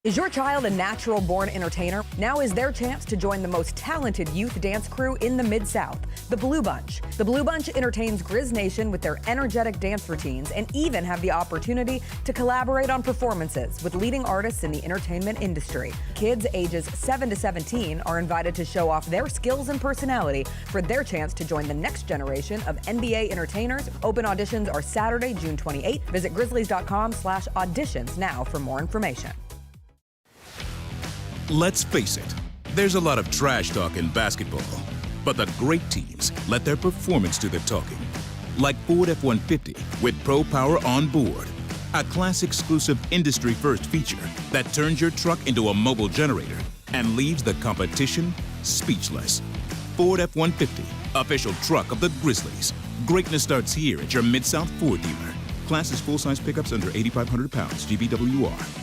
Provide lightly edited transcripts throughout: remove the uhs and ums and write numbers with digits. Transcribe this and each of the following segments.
Is your child a natural-born entertainer? Now is their chance to join the most talented youth dance crew in the Mid-South, the Blue Bunch. The Blue Bunch entertains Grizz Nation with their energetic dance routines and even have the opportunity to collaborate on performances with leading artists in the entertainment industry. Kids ages 7 to 17 are invited to show off their skills and personality for their chance to join the next generation of NBA entertainers. Open auditions are Saturday, June 28th. Visit grizzlies.com/auditions now for more information. Let's face it, there's a lot of trash talk in basketball, but the great teams let their performance do the talking. Like Ford F-150 with Pro Power on board, a class-exclusive industry-first feature that turns your truck into a mobile generator and leaves the competition speechless. Ford F-150, official truck of the Grizzlies. Greatness starts here at your Mid-South Ford dealer. Class is full-size pickups under 8,500 pounds, GVWR.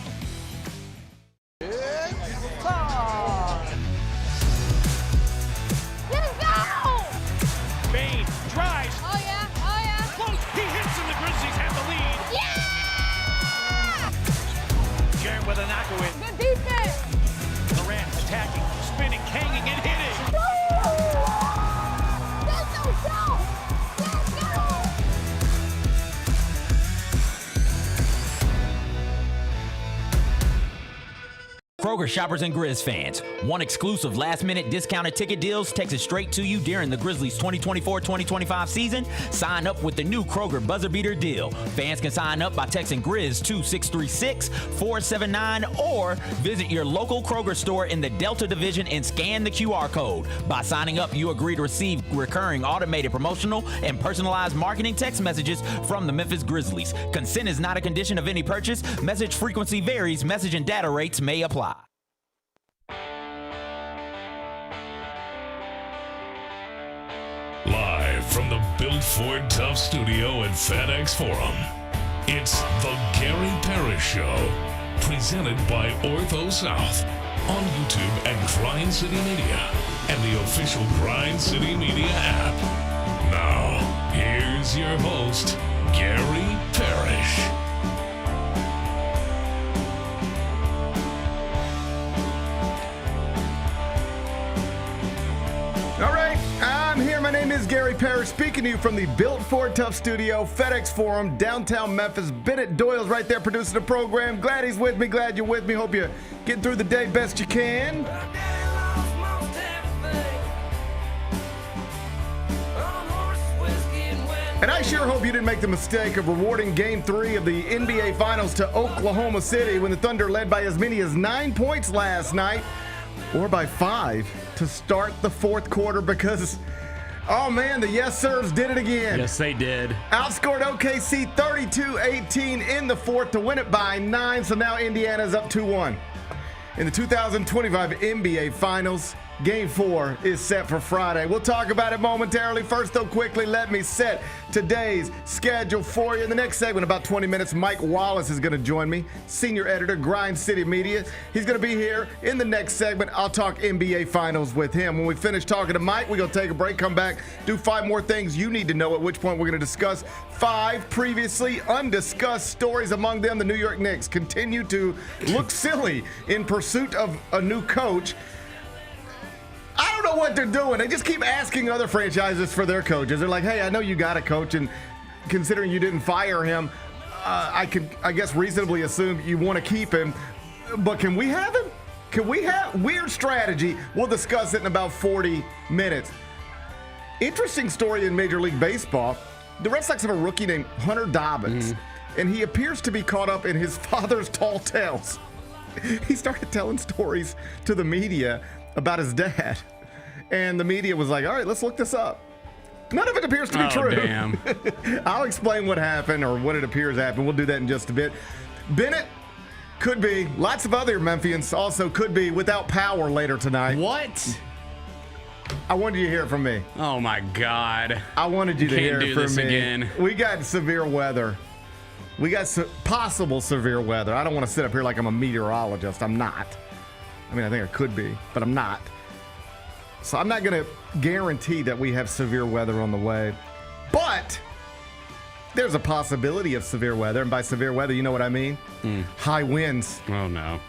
Good defense! Durant attacking, spinning, hanging, and hitting! There's no show! Let's go! Kroger shoppers and Grizz fans, one exclusive last-minute discounted ticket deals texted straight to you during the Grizzlies 2024-2025 season. Sign up with the new Kroger Buzzer Beater deal. Fans can sign up by texting Grizz to 636-479 or visit your local Kroger store in the Delta Division and scan the QR code. By signing up, you agree to receive recurring automated promotional and personalized marketing text messages from the Memphis Grizzlies. Consent is not a condition of any purchase. Message frequency varies. Message and data rates may apply. Live from the Built Ford Tough studio at FedEx Forum, it's the Gary Parrish Show, presented by Ortho South, on YouTube at Grind City Media and the official Grind City Media app. Now, here's your host, Gary Parrish. All right, I'm here. My name is Gary Parrish, speaking to you from the Built Ford Tough studio, FedEx Forum, downtown Memphis. Bennett Doyle's right there producing the program. Glad he's with me. Glad you're with me. Hope you're getting through the day best you can. And I sure hope you didn't make the mistake of rewarding Game 3 of the NBA Finals to Oklahoma City when the Thunder led by as many as 9 points last night, or by 5 to start the fourth quarter, because, oh man, the yes sirs did it again. Yes, they did. Outscored OKC 32-18 in the fourth to win it by 9, so now Indiana's up 2-1. In the 2025 NBA Finals, Game 4 is set for Friday. We'll talk about it momentarily. First, though, quickly, let me set today's schedule for you. In the next segment, about 20 minutes, Mike Wallace is going to join me, senior editor, Grind City Media. He's going to be here in the next segment. I'll talk NBA Finals with him. When we finish talking to Mike, we're going to take a break, come back, do 5 more things you need to know, at which point we're going to discuss 5 previously undiscussed stories. Among them, the New York Knicks continue to look silly in pursuit of a new coach. I don't know what they're doing. They just keep asking other franchises for their coaches. They're like, hey, I know you got a coach, and considering you didn't fire him, I guess reasonably assume you want to keep him. But can we have him? Can we have weird strategy? We'll discuss it in about 40 minutes. Interesting story in Major League Baseball. The Red Sox have a rookie named Hunter Dobbins, and he appears to be caught up in his father's tall tales. He started telling stories to the media about his dad, and the media was like, all right, let's look this up. None of it appears to be true. Damn. I'll explain what happened, or what it appears happened. We'll do that in just a bit. Bennett could be, lots of other Memphians also could be without power later tonight. What? I wanted you to hear it from me. Oh my God. I wanted you to hear it from me. Again. We got severe weather. We got possible severe weather. I don't want to sit up here like I'm a meteorologist. I'm not. I mean, I think I could be, but I'm not. So I'm not going to guarantee that we have severe weather on the way. But there's a possibility of severe weather. And by severe weather, you know what I mean? High winds. Oh, no.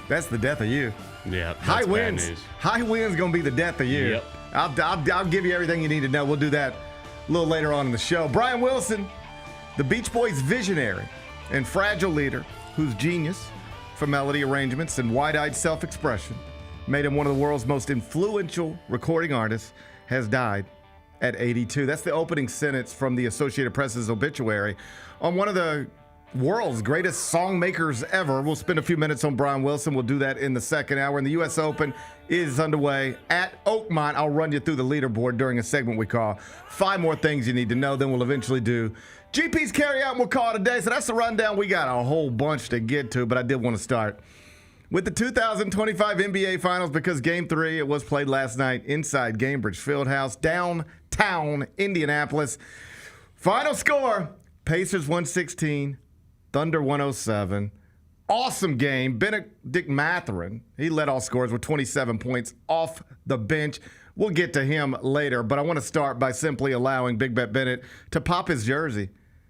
That's the death of you. Yeah. High That's bad winds. news. High winds going to be the death of you. Yep. I'll give you everything you need to know. We'll do that a little later on in the show. Brian Wilson, the Beach Boys visionary and fragile leader whose genius for melody arrangements and wide-eyed self-expression made him one of the world's most influential recording artists, has died at 82. That's the opening sentence from the Associated Press's obituary on one of the world's greatest song makers ever. We'll spend a few minutes on Brian Wilson. We'll do that in the second hour. And the U.S. Open is underway at Oakmont. I'll run you through the leaderboard during a segment we call 5 More Things You Need to Know. Then we'll eventually do GP's Carry Out and we'll call it a day. So that's the rundown. We got a whole bunch to get to, but I did want to start with the 2025 NBA Finals because Game 3, it was played last night inside Gainbridge Fieldhouse, downtown Indianapolis. Final score, Pacers 116, Thunder 107. Awesome game. Benedict Mathurin, he led all scorers with 27 points off the bench. We'll get to him later, but I want to start by simply allowing Big Bet Bennett to pop his jersey.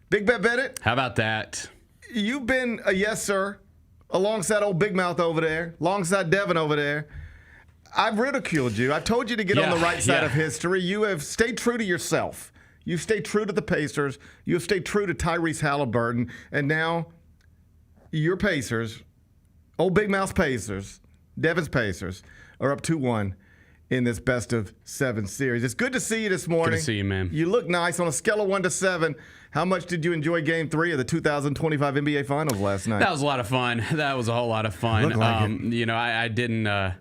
Big Bet Bennett. How about that? You've been a yes, sir, alongside old Big Mouth over there, alongside Devin over there. I've ridiculed you. I've told you to get on the right side of history. You have stayed true to yourself. You've stayed true to the Pacers. You've stayed true to Tyrese Halliburton. And now your Pacers, old Big Mouth's Pacers, Devin's Pacers, are up 2-1 in this best-of-7 series. It's good to see you this morning. Good to see you, man. You look nice. On a scale of 1 to 7, how much did you enjoy Game 3 of the 2025 NBA Finals last night? That was a lot of fun. That was a whole lot of fun. Looked like it. You know, I didn't.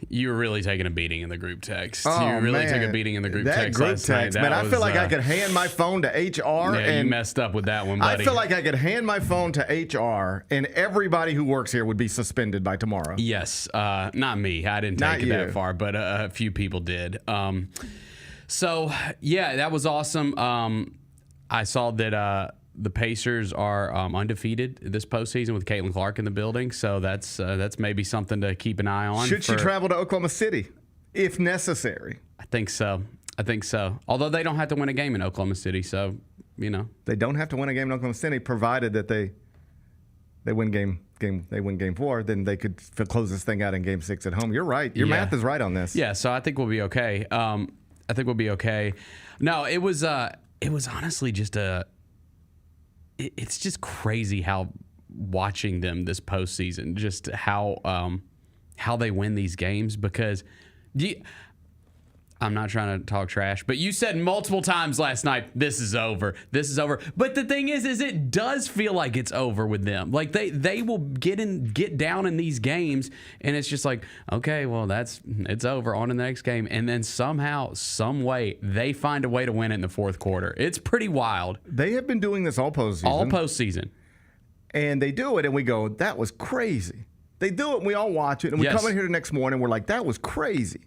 You were really taking a beating in the group text. Oh, you really man. took a beating in the group that text group last text, night. man, That I feel was, like I could hand my phone to HR. Yeah, and you messed up with that one, buddy. I feel like I could hand my phone to HR, and everybody who works here would be suspended by tomorrow. Yes, not me. I didn't Not take it you. that far, but a few people did. So yeah, that was awesome. I saw that the Pacers are undefeated this postseason with Caitlin Clark in the building, so that's maybe something to keep an eye on. Should she travel to Oklahoma City if necessary? I think so. Although they don't have to win a game in Oklahoma City, so you know They don't have to win a game in Oklahoma City, provided that they win game 4, then they could close this thing out in Game 6 at home. You're right. Your math is right on this. Yeah, so I think we'll be okay. No, it was honestly just it's just crazy how watching them this postseason, just how they win these games because I'm not trying to talk trash, but you said multiple times last night, this is over. But the thing is it does feel like it's over with them. Like they will get down in these games, and it's just like, okay, well it's over. On to the next game, and then somehow, some way, they find a way to win it in the fourth quarter. It's pretty wild. They have been doing this all postseason. And they do it, and we go, that was crazy. They do it, and we all watch it, and we come in here the next morning, we're like, that was crazy.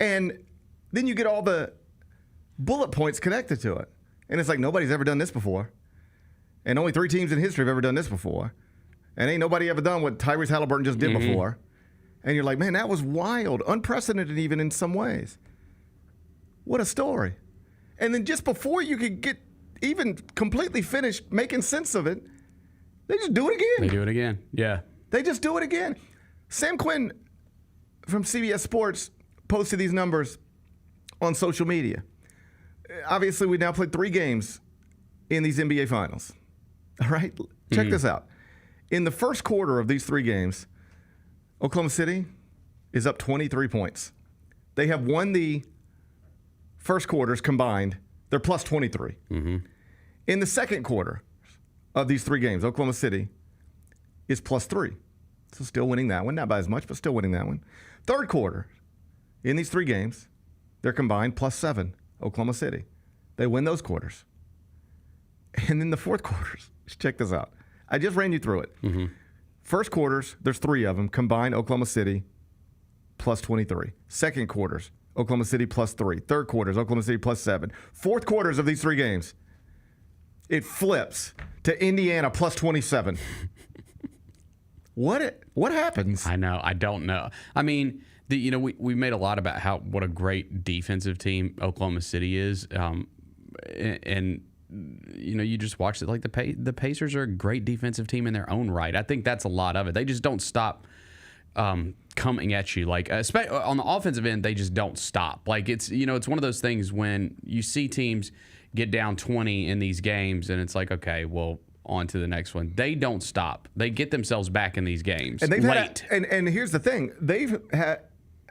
And then you get all the bullet points connected to it. And it's like, nobody's ever done this before. And only 3 teams in history have ever done this before. And ain't nobody ever done what Tyrese Halliburton just did before. And you're like, man, that was wild. Unprecedented even in some ways. What a story. And then just before you could get even completely finished making sense of it, they just do it again. They do it again. Yeah. They just do it again. Sam Quinn from CBS Sports posted these numbers on social media. Obviously, we now played 3 games in these NBA Finals. All right? Check this out. In the first quarter of these 3 games, Oklahoma City is up 23 points. They have won the first quarters combined. They're plus 23. In the second quarter of these 3 games, Oklahoma City is plus 3. So still winning that one. Not by as much, but still winning that one. Third quarter, in these 3 games, they're combined plus 7, Oklahoma City. They win those quarters. And then the fourth quarters, check this out. I just ran you through it. First quarters, there's 3 of them, combined Oklahoma City plus 23. Second quarters, Oklahoma City plus 3. Third quarters, Oklahoma City plus 7. Fourth quarters of these 3 games, it flips to Indiana plus 27. What happens? I know. I don't know. I mean, we made a lot about what a great defensive team Oklahoma City is, and you just watched it. Like the Pacers are a great defensive team in their own right. I think that's a lot of it. They just don't stop coming at you. Like on the offensive end, they just don't stop. Like it's one of those things when you see teams get down 20 in these games, and it's like, okay, well, on to the next one. They don't stop. They get themselves back in these games. And they've late. And here's the thing: they've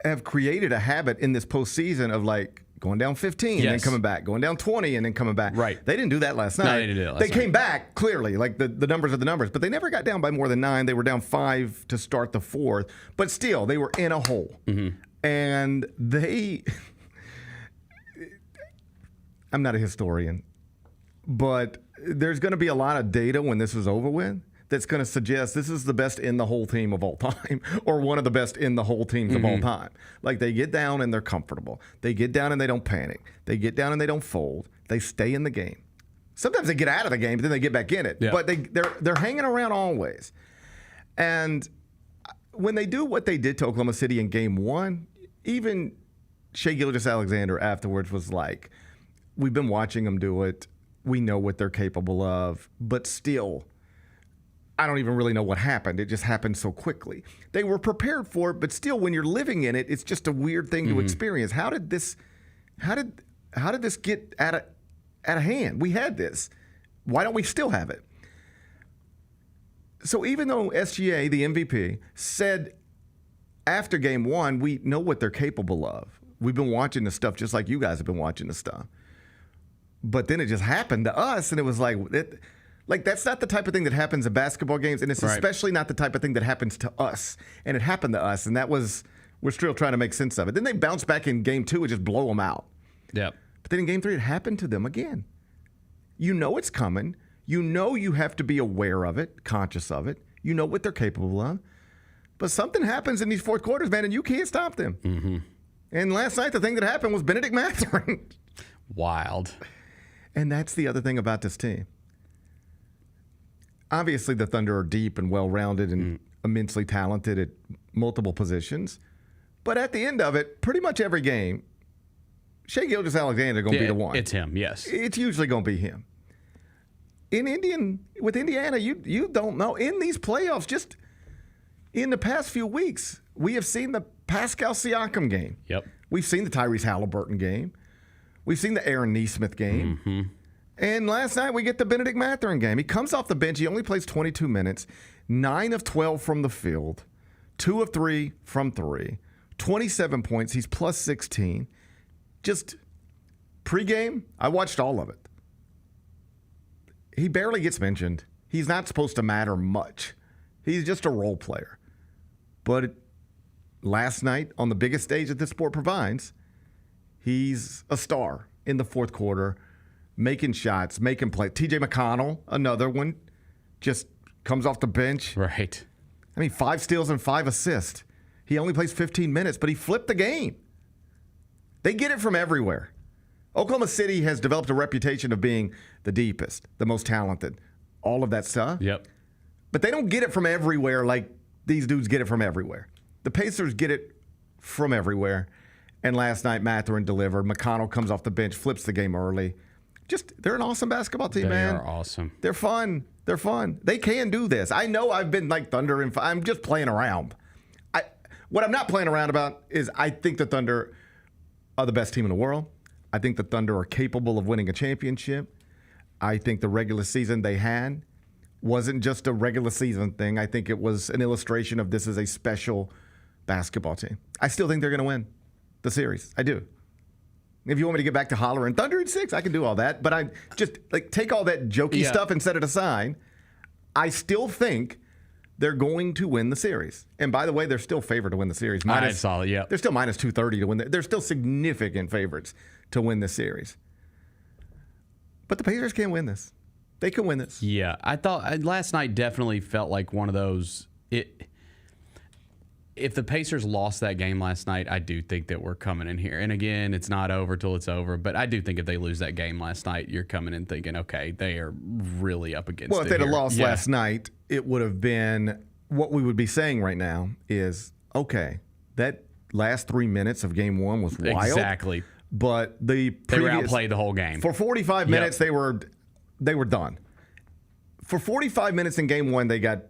have created a habit in this postseason of like going down 15 and then coming back, going down 20 and then coming back. Right. They didn't do that last night. No, they didn't do that last They night. came back clearly, like the numbers are the numbers, but they never got down by more than 9. They were down 5 to start the fourth, but still they were in a hole. Mm-hmm. And I'm not a historian, but there's going to be a lot of data when this is over with that's going to suggest this is the best in the whole team of all time, or one of the best in the whole teams of all time. Like they get down and they're comfortable. They get down and they don't panic. They get down and they don't fold. They stay in the game. Sometimes they get out of the game, but then they get back in it. Yeah. But they're hanging around always. And when they do what they did to Oklahoma City in Game 1, even Shai Gilgeous-Alexander afterwards was like, we've been watching them do it. We know what they're capable of, but still, I don't even really know what happened. It just happened so quickly. They were prepared for it, but still, when you're living in it, it's just a weird thing to experience. How did this get out of hand? We had this. Why don't we still have it? So even though SGA, the MVP, said after Game 1, we know what they're capable of. We've been watching the stuff just like you guys have been watching the stuff. But then it just happened to us, and it was like that's not the type of thing that happens in basketball games, and it's especially not the type of thing that happens to us. And it happened to us, and we're still trying to make sense of it. Then they bounce back in Game 2 and just blow them out. Yep. But then in Game 3, it happened to them again. You know it's coming. You know you have to be aware of it, conscious of it. You know what they're capable of. But something happens in these fourth quarters, man, and you can't stop them. Mm-hmm. And last night, the thing that happened was Benedict Mathurin. Wild. And that's the other thing about this team. Obviously, the Thunder are deep and well-rounded and immensely talented at multiple positions. But at the end of it, pretty much every game, Shai Gilgeous-Alexander is going to be the one. It's him, yes. It's usually going to be him. With Indiana, you don't know. In these playoffs, just in the past few weeks, we have seen the Pascal Siakam game. Yep. We've seen the Tyrese Halliburton game. We've seen the Aaron Nesmith game. Mm-hmm. And last night we get the Benedict Mathurin game. He comes off the bench. He only plays 22 minutes, 9 of 12 from the field, 2 of 3 from 3, 27 points. He's plus 16. Just pregame, I watched all of it. He barely gets mentioned. He's not supposed to matter much. He's just a role player. But last night, on the biggest stage that this sport provides, he's a star in the fourth quarter, making shots, making plays. TJ McConnell, another one, just comes off the bench. Right. I mean, 5 steals and 5 assists. He only plays 15 minutes, but he flipped the game. They get it from everywhere. Oklahoma City has developed a reputation of being the deepest, the most talented, all of that stuff. Yep. But they don't get it from everywhere like these dudes get it from everywhere. The Pacers get it from everywhere. And last night, Mathurin delivered. McConnell comes off the bench, flips the game early. They're an awesome basketball team, man. They are awesome. They're fun. They're fun. They can do this. I know I've been like Thunder, and I'm just playing around. What I'm not playing around about is I think the Thunder are the best team in the world. I think the Thunder are capable of winning a championship. I think the regular season they had wasn't just a regular season thing. I think it was an illustration of this is a special basketball team. I still think they're going to win the series. I do. If you want me to get back to hollering Thunder in 6, I can do all that. But I just take all that jokey stuff and set it aside. I still think they're going to win the series. And by the way, they're still favored to win the series. I saw it, yeah. They're still minus 230 to win. They're still significant favorites to win this series. But the Pacers can't win this. They can win this. Yeah, I thought last night definitely felt like one of those. If the Pacers lost that game last night, I do think that we're coming in here. And again, it's not over till it's over. But I do think if they lose that game last night, you're coming in thinking, okay, they are really up against it. Well, if they'd have here. lost last night, it would have been what we would be saying right now is, okay, that last 3 minutes of game 1 was wild. Exactly. But they were outplayed the whole game. For 45 minutes, they were they were done. For 45 minutes in game one, they got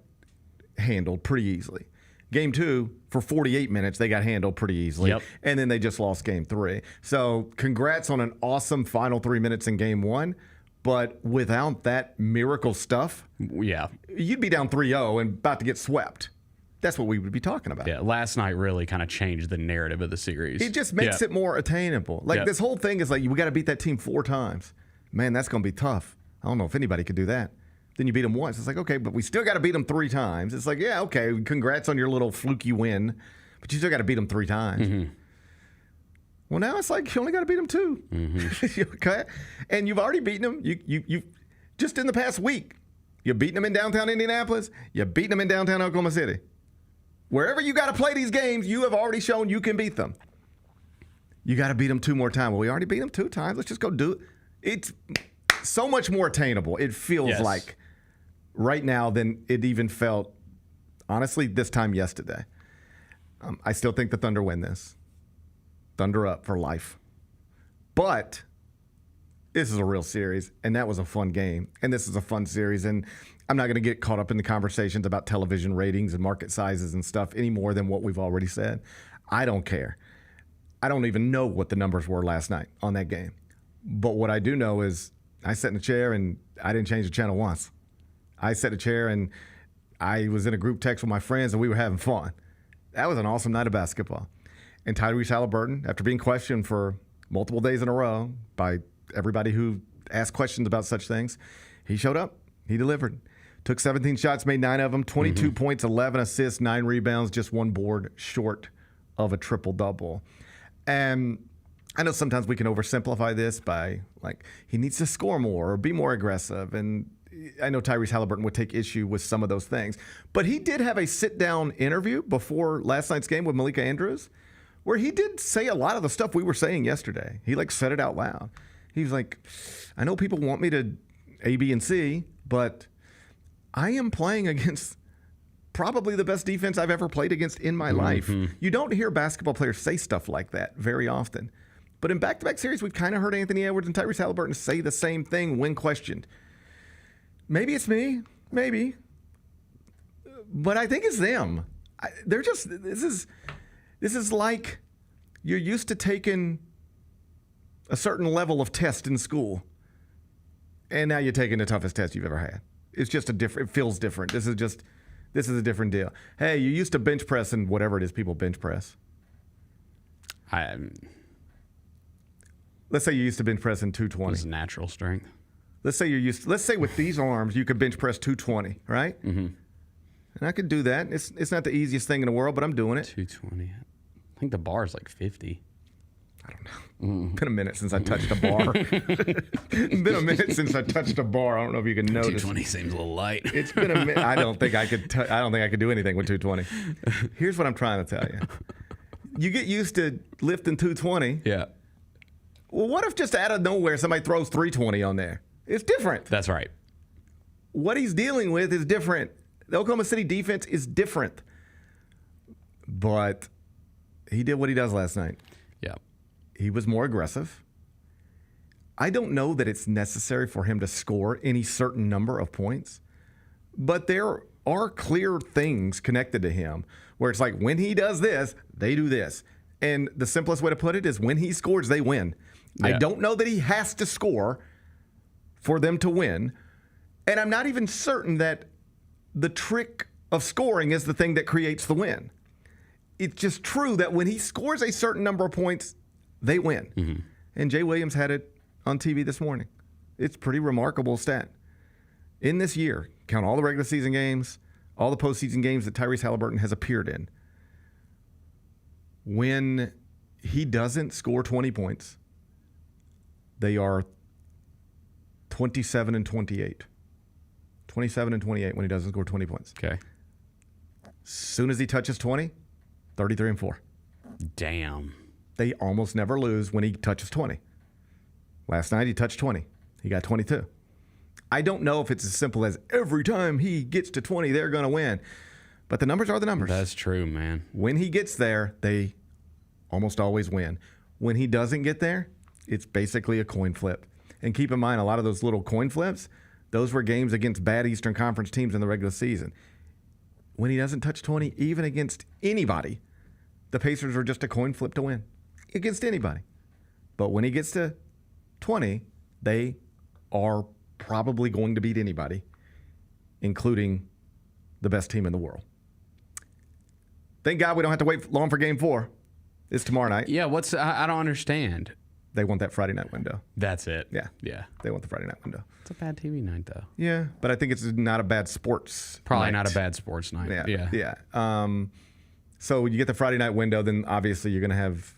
handled pretty easily. Game two, for 48 minutes, they got handled pretty easily. Yep. And then they just lost game three. So congrats on an awesome final 3 minutes in game one. But without that miracle stuff, Yeah. you'd be down 3-0 and about to get swept. That's what we would be talking about. Yeah. Last night really kind of changed the narrative of the series. It just makes it more attainable. Like this whole thing is like, we got to beat that team 4 times. Man, that's going to be tough. I don't know if anybody could do that. Then you beat them once. It's like, okay, but we still got to beat them 3 times. It's like, yeah, okay, congrats on your little fluky win, but you still got to beat them 3 times. Mm-hmm. Well, now it's like you only got to beat them 2. Mm-hmm. Okay, and you've already beaten them. You just in the past week, you're beating them in downtown Indianapolis. You're beating them in downtown Oklahoma City. Wherever you got to play these games, you have already shown you can beat them. You got to beat them 2 more times. Well, we already beat them 2 times. Let's just go do it. It's so much more attainable. It feels like right now than it even felt, honestly, this time yesterday. I still think the Thunder win this. Thunder up for life. But this is a real series, and that was a fun game, and this is a fun series, and I'm not going to get caught up in the conversations about television ratings and market sizes and stuff any more than what we've already said. I don't care. I don't even know what the numbers were last night on that game. But what I do know is I sat in a chair, and I didn't change the channel once. I sat in a chair, and I was in a group text with my friends, and we were having fun. That was an awesome night of basketball. And Tyrese Halliburton, after being questioned for multiple days in a row by everybody who asked questions about such things, he showed up. He delivered. Took 17 shots, made 9 of them, 22 points, 11 assists, 9 rebounds, just 1 board short of a triple-double. And I know sometimes we can oversimplify this by, like, he needs to score more or be more aggressive. And I know Tyrese Halliburton would take issue with some of those things. But he did have a sit-down interview before last night's game with Malika Andrews where he did say a lot of the stuff we were saying yesterday. He, like, said it out loud. He was like, I know people want me to A, B, and C, but I am playing against probably the best defense I've ever played against in my life. You don't hear basketball players say stuff like that very often. But in back-to-back series, we've kind of heard Anthony Edwards and Tyrese Halliburton say the same thing when questioned. Maybe it's me, maybe. But I think it's them. They're just, this is like you're used to taking a certain level of test in school, and now you're taking the toughest test you've ever had. It's just it feels different. This is a different deal. Hey, you used to bench press and whatever it is people bench press. Let's say you used to bench press in 220. It's natural strength. Let's say with these arms you could bench press 220, right? Mm-hmm. And I could do that. It's not the easiest thing in the world, but I'm doing it. 220. I think the bar is like 50. I don't know. Been a minute since I touched a bar. Been a minute since I touched a bar. I don't know if you can notice. 220 seems a little light. It's been a minute. I don't think I could do anything with 220. Here's what I'm trying to tell you. You get used to lifting 220. Yeah. Well, what if just out of nowhere somebody throws 320 on there? It's different. That's right. What he's dealing with is different. The Oklahoma City defense is different. But he did what he does last night. Yeah. He was more aggressive. I don't know that it's necessary for him to score any certain number of points, but there are clear things connected to him where it's like when he does this, they do this. And the simplest way to put it is when he scores, they win. Yeah. I don't know that he has to score for them to win. And I'm not even certain that the trick of scoring is the thing that creates the win. It's just true that when he scores a certain number of points, they win. Mm-hmm. And Jay Williams had it on TV this morning. It's a pretty remarkable stat. In this year, count all the regular season games, all the postseason games that Tyrese Halliburton has appeared in. When he doesn't score 20 points, they are 27 and 28. 27 and 28 when he doesn't score 20 points. Okay. As soon as he touches 20, 33 and 4. Damn. They almost never lose when he touches 20. Last night he touched 20. He got 22. I don't know if it's as simple as every time he gets to 20, they're going to win. But the numbers are the numbers. That's true, man. When he gets there, they almost always win. When he doesn't get there, it's basically a coin flip. And keep in mind, a lot of those little coin flips, those were games against bad Eastern Conference teams in the regular season. When he doesn't touch 20, even against anybody, the Pacers are just a coin flip to win against anybody. But when he gets to 20, they are probably going to beat anybody, including the best team in the world. Thank God we don't have to wait long for Game 4. It's tomorrow night. Yeah, I don't understand. They want that Friday night window. That's it. Yeah. Yeah. They want the Friday night window. It's a bad TV night, though. Yeah, but I think it's not a bad sports Probably night. not a bad sports night. Yeah. So when you get the Friday night window, then obviously you're going to have,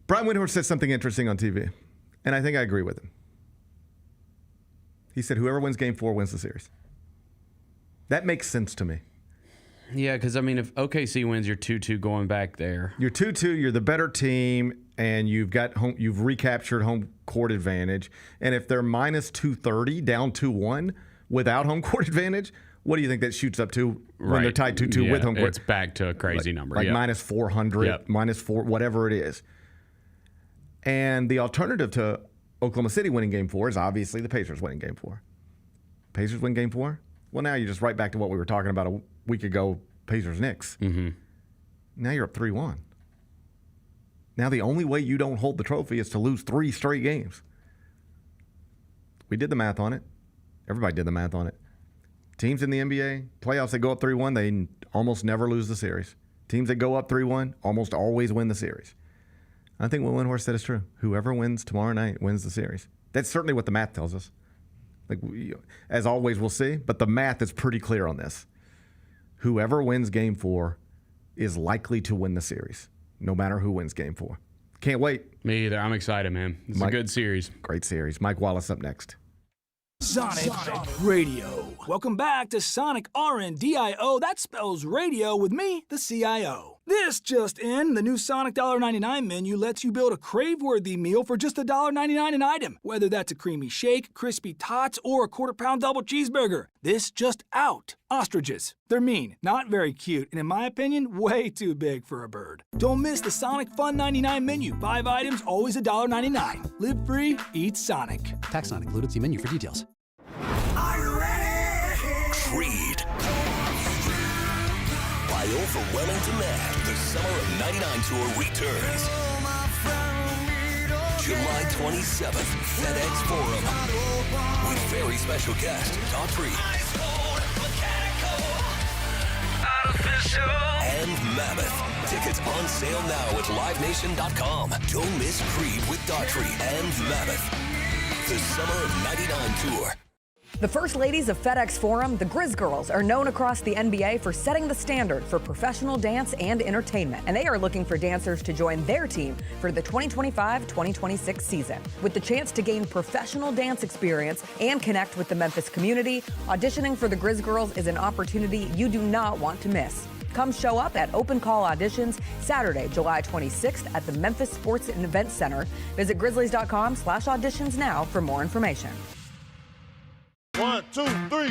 Brian Windhorst said something interesting on TV, and I think I agree with him. He said, whoever wins Game 4 wins the series. That makes sense to me. Yeah, because, if OKC wins, you're 2-2 going back there. You're 2-2, you're the better team, and you've recaptured home court advantage. And if they're minus 230, down 2-1, without home court advantage, what do you think that shoots up to when they're tied 2-2 with home court? It's back to a crazy number. Like minus 400, minus 4, whatever it is. And the alternative to Oklahoma City winning Game 4 is obviously the Pacers winning Game 4. Pacers win Game 4? Well, now you're just right back to what we were talking about a week ago, Pacers-Knicks. Mm-hmm. Now you're up 3-1. Now the only way you don't hold the trophy is to lose 3 straight games. We did the math on it. Everybody did the math on it. Teams in the NBA, playoffs that go up 3-1, they almost never lose the series. Teams that go up 3-1 almost always win the series. I think what Windhorst said is true. Whoever wins tomorrow night wins the series. That's certainly what the math tells us. As always, we'll see, but the math is pretty clear on this. Whoever wins Game 4 is likely to win the series, no matter who wins Game 4. Can't wait. Me either. I'm excited, man. It's a good series. Great series. Mike Wallace up next. Sonic Radio. Welcome back to Sonic RNDIO. That spells radio with me, the CIO. This just in, the new Sonic $1.99 menu lets you build a crave-worthy meal for just $1.99 an item. Whether that's a creamy shake, crispy tots, or a quarter-pound double cheeseburger. This just out. Ostriches. They're mean, not very cute, and in my opinion, way too big for a bird. Don't miss the Sonic Fun 99 menu. 5 items, always $1.99. Live free, eat Sonic. Tax not included. See menu for details. Are you ready? Creed. By overwhelming demand, the Summer of '99 tour returns. July 27th, FedEx Forum. With very special guest, Daughtry. And Mammoth. Tickets on sale now at livenation.com. Don't miss Creed with Daughtry and Mammoth. The Summer of '99 tour. The First Ladies of FedEx Forum, the Grizz Girls, are known across the NBA for setting the standard for professional dance and entertainment, and they are looking for dancers to join their team for the 2025-2026 season. With the chance to gain professional dance experience and connect with the Memphis community, auditioning for the Grizz Girls is an opportunity you do not want to miss. Come show up at Open Call Auditions Saturday, July 26th at the Memphis Sports and Events Center. Visit grizzlies.com/auditions now for more information. 1, 2, 3.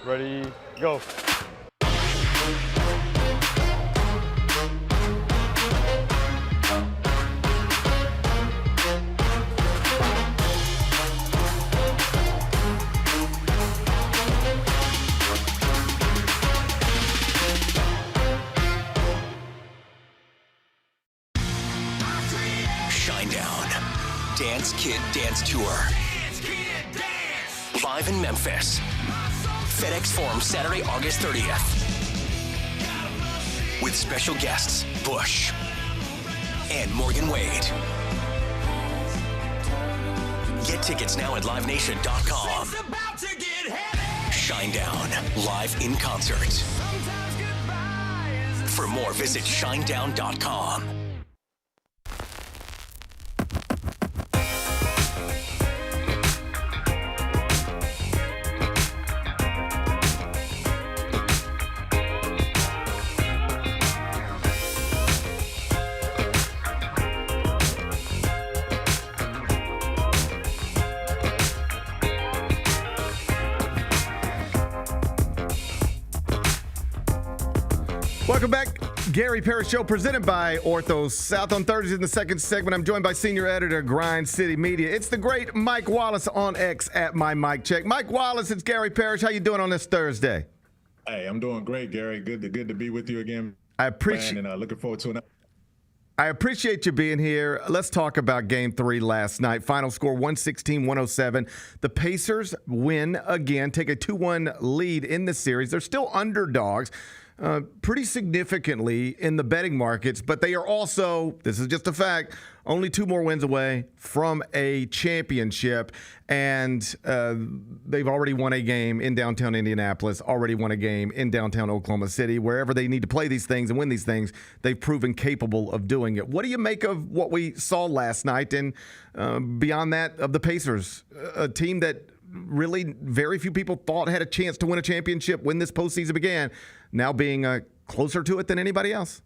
Ready, go. Dance Kid Dance Tour. Live in Memphis. FedEx Forum, Saturday, August 30th. With special guests, Bush and Morgan Wade. Get tickets now at livenation.com. Shinedown, live in concert. For more, visit shinedown.com. Welcome back. Gary Parrish Show presented by Ortho South. On Thursdays in the second segment, I'm joined by senior editor, Grind City Media. It's the great Mike Wallace on X at My Mike Check. Mike Wallace, it's Gary Parrish. How you doing on this Thursday? Hey, I'm doing great, Gary. Good to be with you again. I appreciate and looking forward to another. I appreciate you being here. Let's talk about Game 3 last night. Final score 116-107. The Pacers win again, take a 2-1 lead in the series. They're still underdogs pretty significantly in the betting markets, but they are also, this is just a fact, only 2 more wins away from a championship. And they've already won a game in downtown Indianapolis, already won a game in downtown Oklahoma City. Wherever they need to play these things and win these things, they've proven capable of doing it. What do you make of what we saw last night and beyond that of the Pacers, a team that really very few people thought had a chance to win a championship when this postseason began, now being closer to it than anybody else?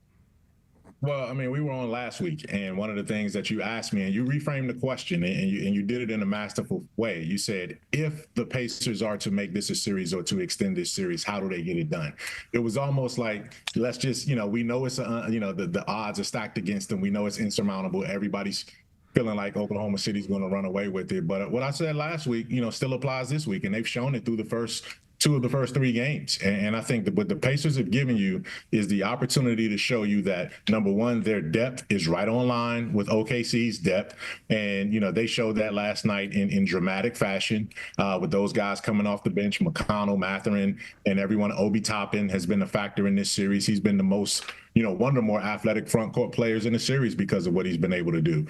Well, I mean, we were on last week, and one of the things that you asked me, and you reframed the question, and you did it in a masterful way. You said, if the Pacers are to make this a series or to extend this series, how do they get it done? It was almost like, let's just, we know it's, the odds are stacked against them. We know it's insurmountable. Everybody's feeling like Oklahoma City's going to run away with it. But what I said last week, still applies this week, and they've shown it through the first 2 of the first 3 games. And I think that what the Pacers have given you is the opportunity to show you that, number one, their depth is right on line with OKC's depth. And, they showed that last night in dramatic fashion with those guys coming off the bench, McConnell, Mathurin, and everyone. Obi Toppin has been a factor in this series. He's been the most one of the more athletic front court players in the series because of what he's been able to do.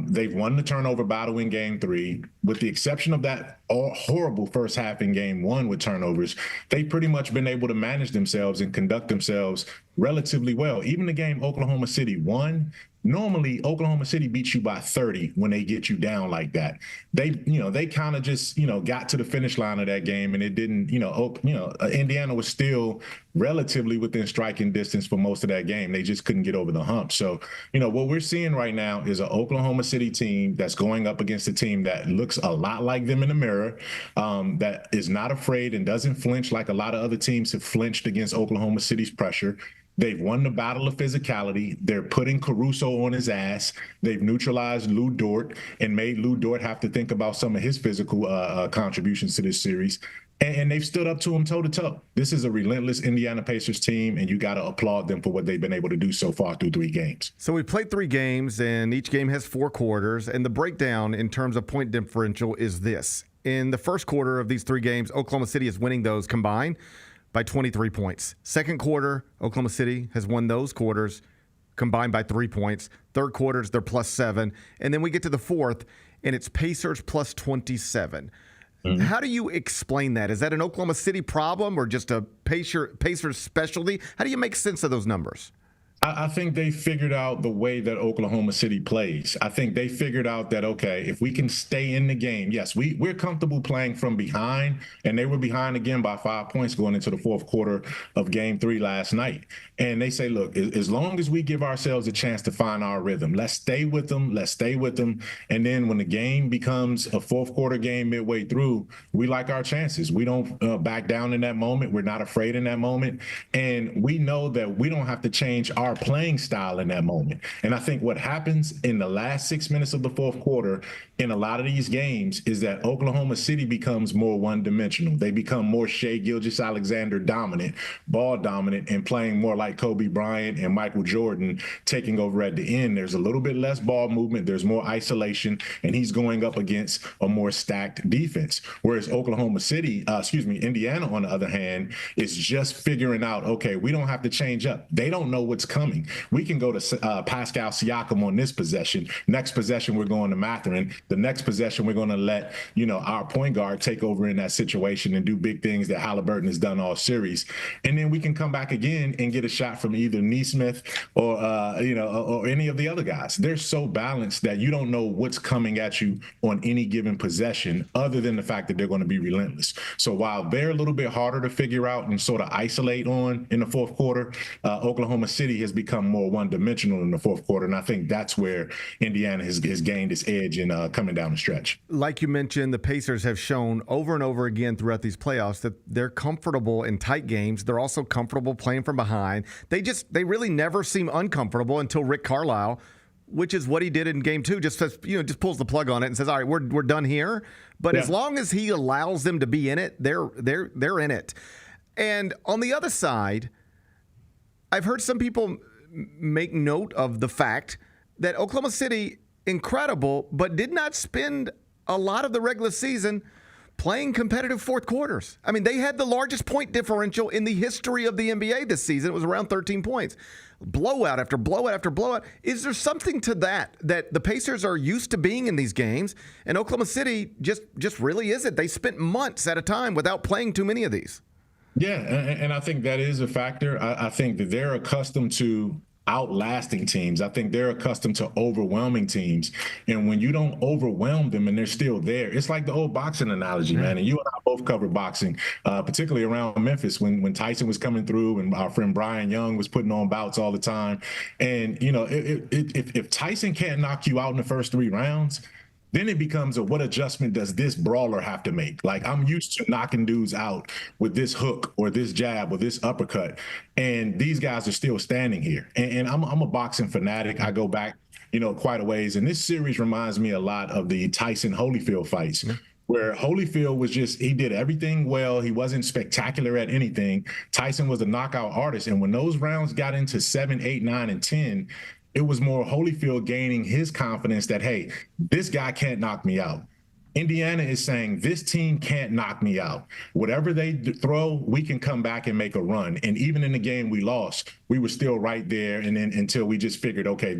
They've won the turnover battle in Game 3, with the exception of that horrible first half in Game 1 with turnovers. They've pretty much been able to manage themselves and conduct themselves relatively well. Even the game Oklahoma City won, normally Oklahoma City beats you by 30 when they get you down like that. They kind of just, got to the finish line of that game, and it didn't, Indiana was still relatively within striking distance for most of that game. They just couldn't get over the hump. So, what we're seeing right now is an Oklahoma City team that's going up against a team that looks a lot like them in the mirror, that is not afraid and doesn't flinch like a lot of other teams have flinched against Oklahoma City's pressure. They've won the battle of physicality. They're putting Caruso on his ass. They've neutralized Lou Dort and made Lou Dort have to think about some of his physical contributions to this series. And they've stood up to him toe-to-toe. This is a relentless Indiana Pacers team, and you got to applaud them for what they've been able to do so far through 3 games. So we played 3 games, and each game has 4 quarters. And the breakdown in terms of point differential is this. In the first quarter of these 3 games, Oklahoma City is winning those combined by 23 points. Second quarter, Oklahoma City has won those quarters combined by 3 points. Third quarters, they're plus 7. And then we get to the fourth, and it's Pacers plus 27. Mm-hmm. How do you explain that? Is that an Oklahoma City problem or just a Pacers specialty? How do you make sense of those numbers? I think they figured out the way that Oklahoma City plays. I think they figured out that, okay, if we can stay in the game, yes, we're comfortable playing from behind, and they were behind again by 5 points going into the fourth quarter of Game 3 last night. And they say, look, as long as we give ourselves a chance to find our rhythm, let's stay with them. And then when the game becomes a fourth quarter game midway through, we like our chances. We don't back down in that moment. We're not afraid in that moment. And we know that we don't have to change our playing style in that moment. And I think what happens in the last 6 minutes of the fourth quarter in a lot of these games is that Oklahoma City becomes more one-dimensional. They become more Shai Gilgeous-Alexander dominant, ball dominant, and playing more like Kobe Bryant and Michael Jordan taking over at the end. There's a little bit less ball movement. There's more isolation, and he's going up against a more stacked defense. Whereas Indiana, on the other hand, is just figuring out, okay, we don't have to change up. They don't know what's coming. We can go to Pascal Siakam on this possession. Next possession, we're going to Mathurin. The next possession, we're going to let, our point guard take over in that situation and do big things that Halliburton has done all series. And then we can come back again and get a shot from either Nesmith or any of the other guys. They're so balanced that you don't know what's coming at you on any given possession other than the fact that they're going to be relentless. So while they're a little bit harder to figure out and sort of isolate on in the fourth quarter, Oklahoma City has become more one-dimensional in the fourth quarter, and I think that's where Indiana has gained its edge in coming down the stretch. Like you mentioned, the Pacers have shown over and over again throughout these playoffs that they're comfortable in tight games. They're also comfortable playing from behind. They really never seem uncomfortable until Rick Carlisle, which is what he did in game 2, just says, just pulls the plug on it and says, all right, we're done here. But as long as he allows them to be in it, they're in it. And on the other side, I've heard some people make note of the fact that Oklahoma City, incredible, but did not spend a lot of the regular season playing competitive fourth quarters. I mean, they had the largest point differential in the history of the NBA this season. It was around 13 points. Blowout after blowout after blowout. Is there something to that the Pacers are used to being in these games, and Oklahoma City just really isn't? They spent months at a time without playing too many of these. Yeah, and I think that is a factor. I think that they're accustomed to outlasting teams. I think they're accustomed to overwhelming teams. And when you don't overwhelm them and they're still there, it's like the old boxing analogy, man. And you and I both covered boxing, particularly around Memphis when Tyson was coming through and our friend Brian Young was putting on bouts all the time. And, if Tyson can't knock you out in the first 3 rounds, then it becomes what adjustment does this brawler have to make? Like, I'm used to knocking dudes out with this hook or this jab or this uppercut, and these guys are still standing here. And I'm a boxing fanatic. I go back, quite a ways. And this series reminds me a lot of the Tyson Holyfield fights, where Holyfield he did everything well. He wasn't spectacular at anything. Tyson was a knockout artist. And when those rounds got into 7, 8, 9, and 10, it was more Holyfield gaining his confidence that, hey, this guy can't knock me out. Indiana is saying, this team can't knock me out. Whatever they throw, we can come back and make a run. And even in the game we lost, we were still right there. And then until we just figured, okay,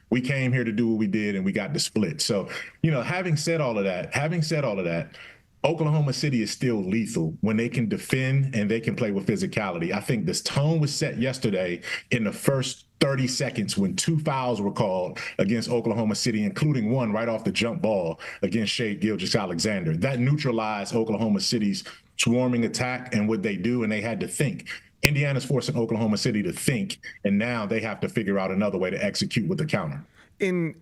we came here to do what we did and we got the split. So, having said all of that, Oklahoma City is still lethal when they can defend and they can play with physicality. I think this tone was set yesterday in the first 30 seconds when 2 fouls were called against Oklahoma City, including one right off the jump ball against Shai Gilgeous-Alexander. That neutralized Oklahoma City's swarming attack and what they do, and they had to think. Indiana's forcing Oklahoma City to think, and now they have to figure out another way to execute with the counter. In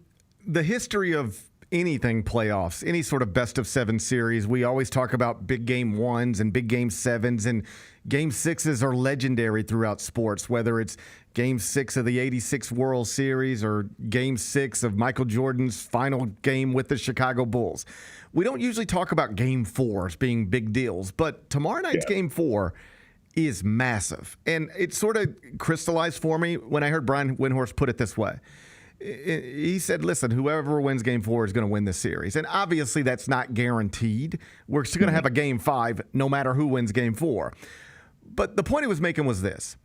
the history of anything playoffs, any sort of best of 7 series, we always talk about big game 1s and big game 7s, and game 6s are legendary throughout sports, whether it's game 6 of the 86 World Series or game 6 of Michael Jordan's final game with the Chicago Bulls. We don't usually talk about game 4s being big deals, but tomorrow night's game 4 is massive. And it sort of crystallized for me when I heard Brian Windhorst put it this way. He said, listen, whoever wins game 4 is going to win this series. And obviously that's not guaranteed. We're still going to have a game 5 no matter who wins game 4. But the point he was making was this.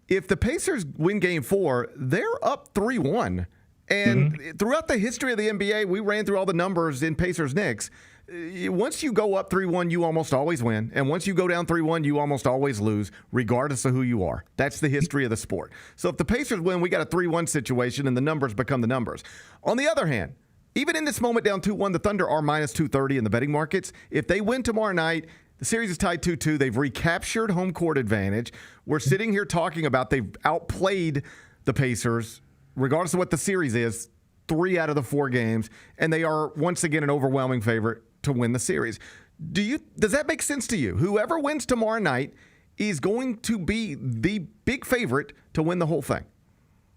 If the Pacers win game 4, they're up 3-1. And throughout the history of the NBA, we ran through all the numbers in Pacers-Knicks. Once you go up 3-1, you almost always win. And once you go down 3-1, you almost always lose, regardless of who you are. That's the history of the sport. So if the Pacers win, we got a 3-1 situation, and the numbers become the numbers. On the other hand, even in this moment down 2-1, the Thunder are minus 230 in the betting markets. If they win tomorrow night, the series is tied 2-2. They've recaptured home court advantage. We're sitting here talking about they've outplayed the Pacers, regardless of what the series is, 3 out of the 4 games, and they are once again an overwhelming favorite to win the series. Does that make sense to you? Whoever wins tomorrow night is going to be the big favorite to win the whole thing.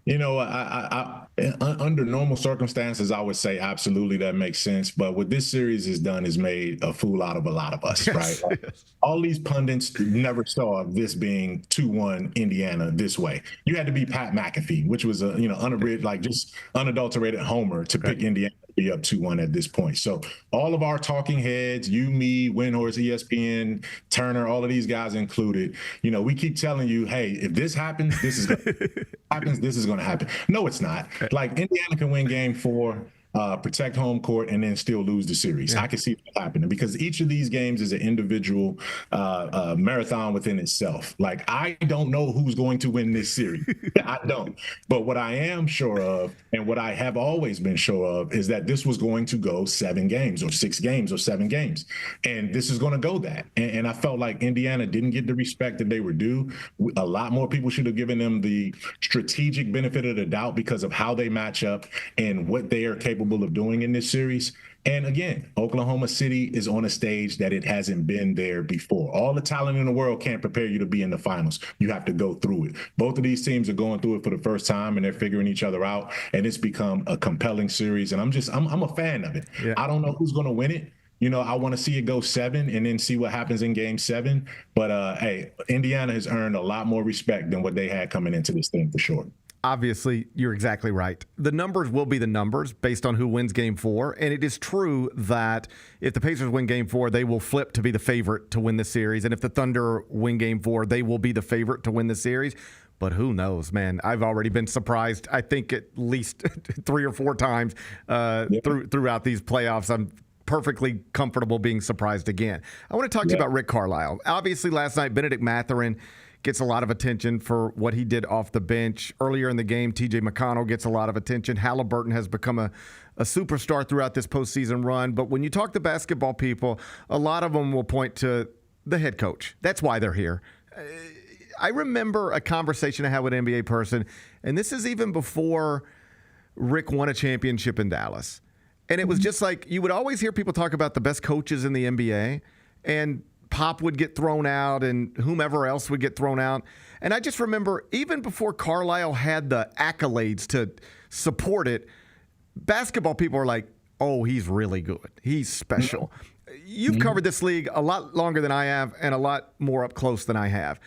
I under normal circumstances, I would say absolutely that makes sense. But what this series has done is made a fool out of a lot of us, right? Yes. All these pundits never saw this being 2-1 Indiana this way. You had to be Pat McAfee, which was a unabridged, like just unadulterated homer to pick Indiana to be up 2-1 at this point. So all of our talking heads, you, me, Windhorst, ESPN, Turner, all of these guys included, we keep telling you, hey, if this happens, this is going to happen. No, it's not. Like, Indiana can win game 4. protect home court, and then still lose the series. I can see that happening because each of these games is an individual marathon within itself. Like, I don't know who's going to win this series. I don't. But what I am sure of, and what I have always been sure of, is that this was going to go 7 games or 6 games or 7 games. And this is going to go that. And I felt like Indiana didn't get the respect that they were due. A lot more people should have given them the strategic benefit of the doubt because of how they match up and what they are capable of doing in this series. And again, Oklahoma City is on a stage that it hasn't been there before. All the talent in the world can't prepare you to be in the finals. You have to go through it. Both of these teams are going through it for the first time, and they're figuring each other out. And it's become a compelling series. And I'm a fan of it. Yeah. I don't know who's going to win it. You know, I want to see it go 7 and then see what happens in game 7. But, hey, Indiana has earned a lot more respect than what they had coming into this thing for sure. Obviously, you're exactly right. The numbers will be the numbers based on who wins Game 4. And it is true that if the Pacers win Game 4, they will flip to be the favorite to win the series. And if the Thunder win Game 4, they will be the favorite to win the series. But who knows, man? I've already been surprised, I think, at least 3 or 4 times throughout these playoffs. I'm perfectly comfortable being surprised again. I want to talk to you about Rick Carlisle. Obviously, last night, Benedict Mathurin gets a lot of attention for what he did off the bench. Earlier in the game, T.J. McConnell gets a lot of attention. Halliburton has become a superstar throughout this postseason run. But when you talk to basketball people, a lot of them will point to the head coach. That's why they're here. I remember a conversation I had with an NBA person, and this is even before Rick won a championship in Dallas. And it was just like, you would always hear people talk about the best coaches in the NBA, and Pop would get thrown out and whomever else would get thrown out. And I just remember, even before Carlisle had the accolades to support it, basketball people are like, oh, he's really good. He's special. You've covered this league a lot longer than I have and a lot more up close than I have.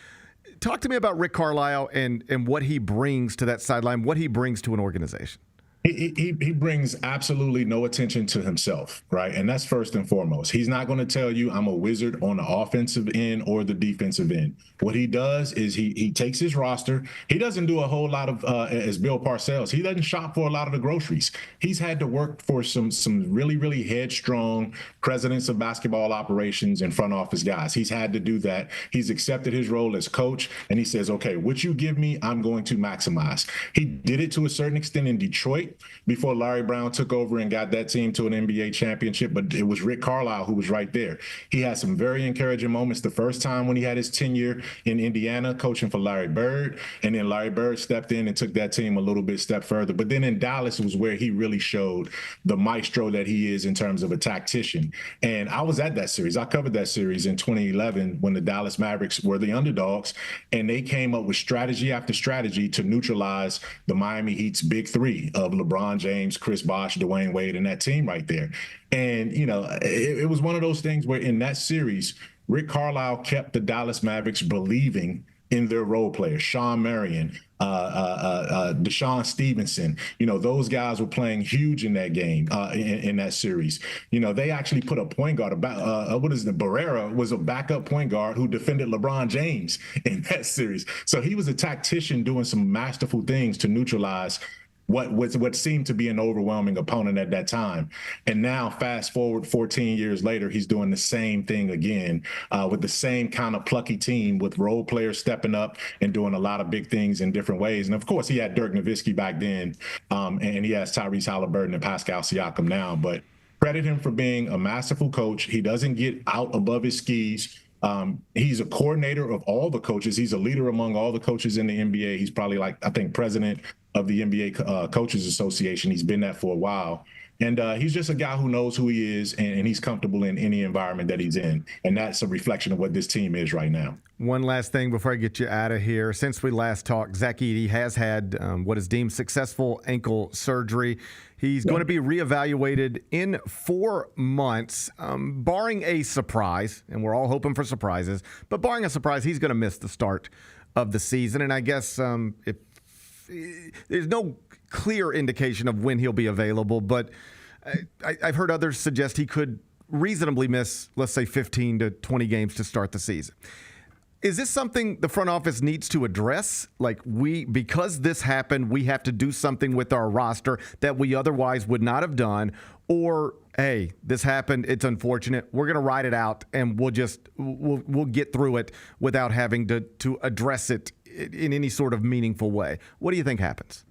Talk to me about Rick Carlisle and what he brings to that sideline, what he brings to an organization. He brings absolutely no attention to himself, right? And that's first and foremost. He's not going to tell you I'm a wizard on the offensive end or the defensive end. What he does is he takes his roster. He doesn't do a whole lot of, as Bill Parcells, he doesn't shop for a lot of the groceries. He's had to work for some really, really headstrong presidents of basketball operations and front office guys. He's had to do that. He's accepted his role as coach, and he says, okay, what you give me, I'm going to maximize. He did it to a certain extent in Detroit before Larry Brown took over and got that team to an NBA championship, but it was Rick Carlisle who was right there. He had some very encouraging moments the first time when he had his tenure in Indiana coaching for Larry Bird, and then Larry Bird stepped in and took that team a little bit step further. But then in Dallas was where he really showed the maestro that he is in terms of a tactician. And I was at that series. I covered that series in 2011 when the Dallas Mavericks were the underdogs, and they came up with strategy after strategy to neutralize the Miami Heat's big 3 of LeBron James, Chris Bosh, Dwayne Wade, and that team right there. And, you know, it was one of those things where in that series, Rick Carlisle kept the Dallas Mavericks believing in their role players, Sean Marion, Deshaun Stevenson. You know, those guys were playing huge in that game, in that series. You know, they actually put a point guard, Barrera was a backup point guard who defended LeBron James in that series. So he was a tactician doing some masterful things to neutralize what seemed to be an overwhelming opponent at that time. And now fast forward 14 years later, he's doing the same thing again with the same kind of plucky team with role players stepping up and doing a lot of big things in different ways. And of course, he had Dirk Nowitzki back then, and he has Tyrese Halliburton and Pascal Siakam now. But credit him for being a masterful coach. He doesn't get out above his skis. He's a coordinator of all the coaches. He's a leader among all the coaches in the NBA. He's probably like, I think, president of the NBA Coaches Association. He's been that for a while. And he's just a guy who knows who he is, and he's comfortable in any environment that he's in. And that's a reflection of what this team is right now. One last thing before I get you out of here. Since we last talked, Zach Edey has had what is deemed successful ankle surgery. He's going to be reevaluated in 4 months, barring a surprise, and we're all hoping for surprises, but barring a surprise, he's going to miss the start of the season. And I guess if there's no clear indication of when he'll be available, but I've heard others suggest he could reasonably miss, let's say, 15 to 20 games to start the season. Is this something the front office needs to address? Like, because this happened, we have to do something with our roster that we otherwise would not have done? Or, hey, this happened, it's unfortunate, we're going to ride it out and we'll get through it without having to address it in any sort of meaningful way? What do you think happens?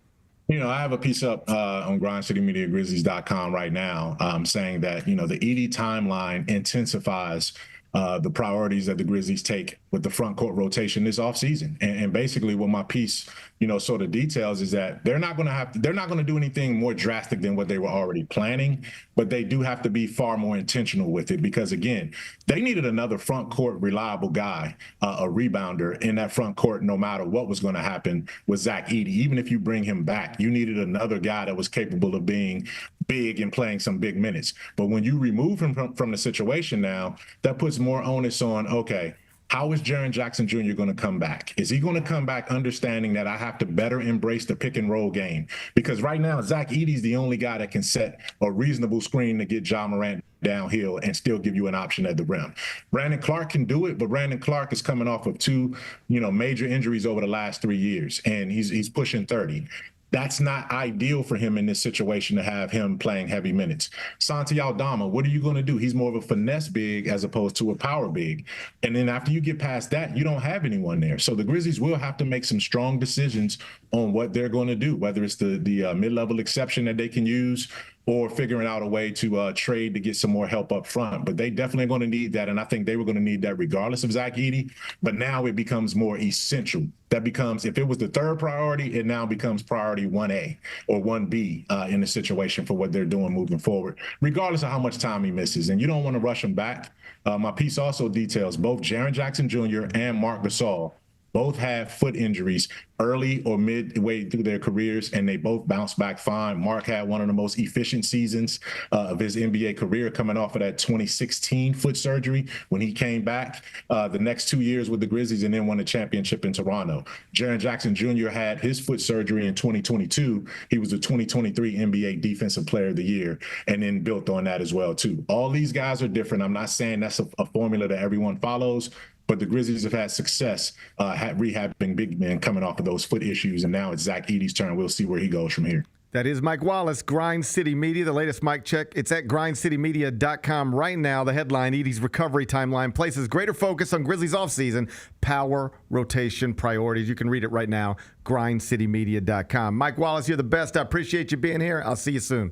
I have a piece up on grindcitymediagrizzlies.com right now saying that, the ED timeline intensifies the priorities that the Grizzlies take with the front court rotation this offseason. And basically what my piece, sort of details is that they're not going to do anything more drastic than what they were already planning, but they do have to be far more intentional with it because, again, they needed another front court reliable guy, a rebounder in that front court no matter what was going to happen with Zach Edey. Even if you bring him back, you needed another guy that was capable of being big and playing some big minutes. But when you remove him from the situation now, that puts more onus on, okay, how is Jaren Jackson Jr. going to come back? Is he going to come back understanding that I have to better embrace the pick and roll game? Because right now, Zach Edey's the only guy that can set a reasonable screen to get Ja Morant downhill and still give you an option at the rim. Brandon Clark can do it, but Brandon Clark is coming off of two, major injuries over the last 3 years, and he's pushing 30. That's not ideal for him in this situation to have him playing heavy minutes. Santi Aldama, what are you going to do? He's more of a finesse big as opposed to a power big. And then after you get past that, you don't have anyone there. So the Grizzlies will have to make some strong decisions on what they're going to do, whether it's the mid-level exception that they can use or figuring out a way to trade to get some more help up front. But they definitely are going to need that, and I think they were going to need that regardless of Zach Edey. But now it becomes more essential. That becomes, if it was the third priority, it now becomes priority 1A or 1B in the situation for what they're doing moving forward, regardless of how much time he misses. And you don't want to rush him back. My piece also details both Jaren Jackson Jr. and Marc Gasol both had foot injuries early or midway through their careers, and they both bounced back fine. Mark had one of the most efficient seasons of his NBA career coming off of that 2016 foot surgery when he came back the next 2 years with the Grizzlies and then won a championship in Toronto. Jaren Jackson Jr. had his foot surgery in 2022. He was the 2023 NBA Defensive Player of the Year and then built on that as well, too. All these guys are different. I'm not saying that's a formula that everyone follows, but the Grizzlies have had success rehabbing big men coming off of those foot issues, and now it's Zach Edey's turn. We'll see where he goes from here. That is Mike Wallace, Grind City Media, the latest mic check. It's at grindcitymedia.com right now. The headline, Edey's recovery timeline, places greater focus on Grizzlies offseason power rotation priorities. You can read it right now, grindcitymedia.com. Mike Wallace, you're the best. I appreciate you being here. I'll see you soon.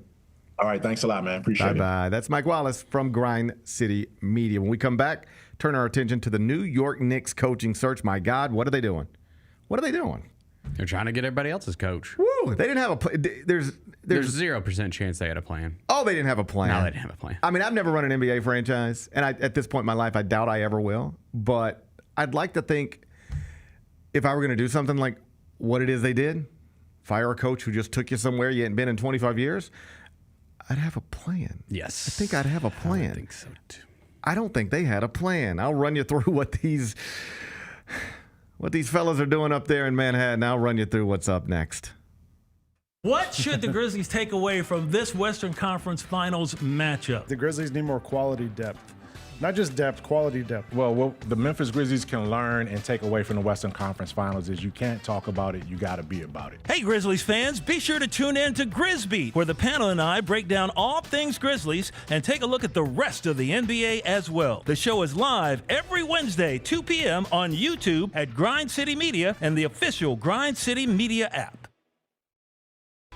All right, thanks a lot, man. Appreciate it. Bye-bye. That's Mike Wallace from Grind City Media. When we come back, turn our attention to the New York Knicks coaching search. My God, what are they doing? What are they doing? They're trying to get everybody else's coach. Woo! They didn't have a plan. There's 0% chance they had a plan. Oh, they didn't have a plan. No, they didn't have a plan. I mean, I've never run an NBA franchise, and at this point in my life, I doubt I ever will. But I'd like to think if I were going to do something like what it is they did, fire a coach who just took you somewhere you hadn't been in 25 years, I'd have a plan. Yes. I think I'd have a plan. I think so, too. I don't think they had a plan. I'll run you through what these fellas are doing up there in Manhattan. I'll run you through what's up next. What should the Grizzlies take away from this Western Conference Finals matchup? The Grizzlies need more quality depth. Not just depth, quality depth. Well, what the Memphis Grizzlies can learn and take away from the Western Conference Finals is you can't talk about it, you got to be about it. Hey, Grizzlies fans, be sure to tune in to Grizzbeat, where the panel and I break down all things Grizzlies and take a look at the rest of the NBA as well. The show is live every Wednesday, 2 p.m. on YouTube at Grind City Media and the official Grind City Media app.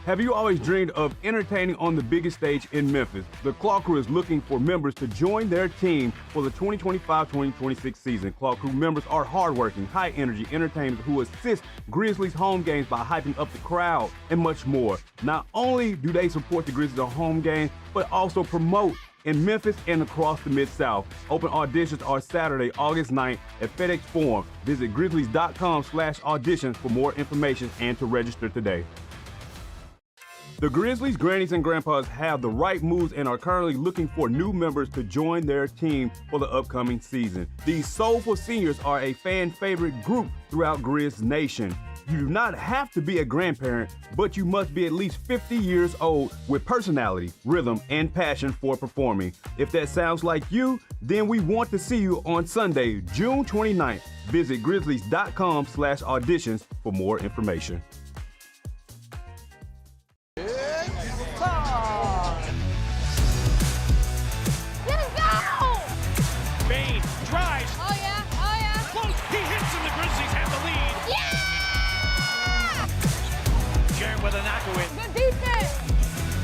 Have you always dreamed of entertaining on the biggest stage in Memphis? The Claw Crew is looking for members to join their team for the 2025-2026 season. Claw Crew members are hardworking, high-energy entertainers who assist Grizzlies home games by hyping up the crowd and much more. Not only do they support the Grizzlies on home games, but also promote in Memphis and across the Mid-South. Open auditions are Saturday, August 9th at FedEx Forum. Visit grizzlies.com/auditions for more information and to register today. The Grizzlies, grannies, and grandpas have the right moves and are currently looking for new members to join their team for the upcoming season. These soulful seniors are a fan favorite group throughout Grizz Nation. You do not have to be a grandparent, but you must be at least 50 years old with personality, rhythm, and passion for performing. If that sounds like you, then we want to see you on Sunday, June 29th. Visit grizzlies.com/auditions for more information. Bain drives. Oh yeah, oh yeah. Close. He hits and the Grizzlies have the lead. Yeah! Jaron with a knockaway. Good defense.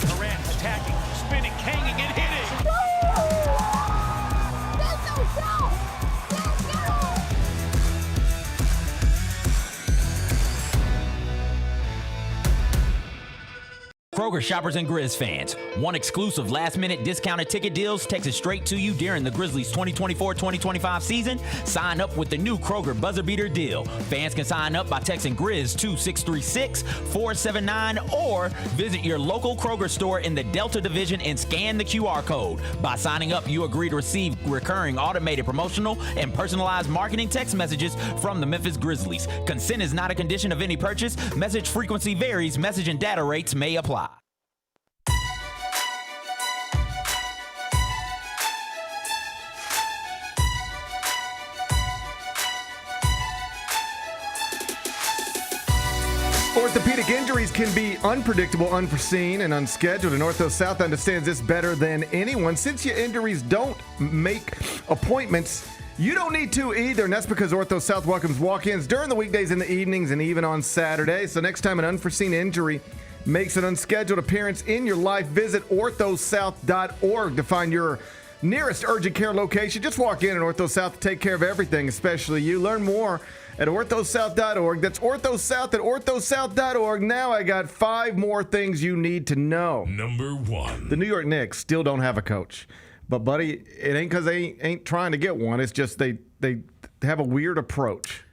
Durant attacking, spinning, hanging, and hitting. Let's go, Let's go! Kroger shoppers and Grizz fans, one exclusive last-minute discounted ticket deals texted straight to you during the Grizzlies 2024-2025 season. Sign up with the new Kroger Buzzer Beater deal. Fans can sign up by texting Grizz to 636-479 or visit your local Kroger store in the Delta Division and scan the QR code. By signing up, you agree to receive recurring automated promotional and personalized marketing text messages from the Memphis Grizzlies. Consent is not a condition of any purchase. Message frequency varies. Message and data rates may apply. Orthopedic injuries can be unpredictable, unforeseen, and unscheduled, and Ortho South understands this better than anyone. Since your injuries don't make appointments, you don't need to either, and that's because Ortho South welcomes walk-ins during the weekdays, in the evenings, and even on Saturdays. So next time an unforeseen injury makes an unscheduled appearance in your life, visit orthosouth.org to find your nearest urgent care location. Just walk in at Ortho South to take care of everything, especially you. Learn more at orthosouth.org. That's orthosouth at orthosouth.org. Now I got 5 more things you need to know. Number 1. The New York Knicks still don't have a coach. But, buddy, it ain't because they ain't trying to get one. It's just they have a weird approach.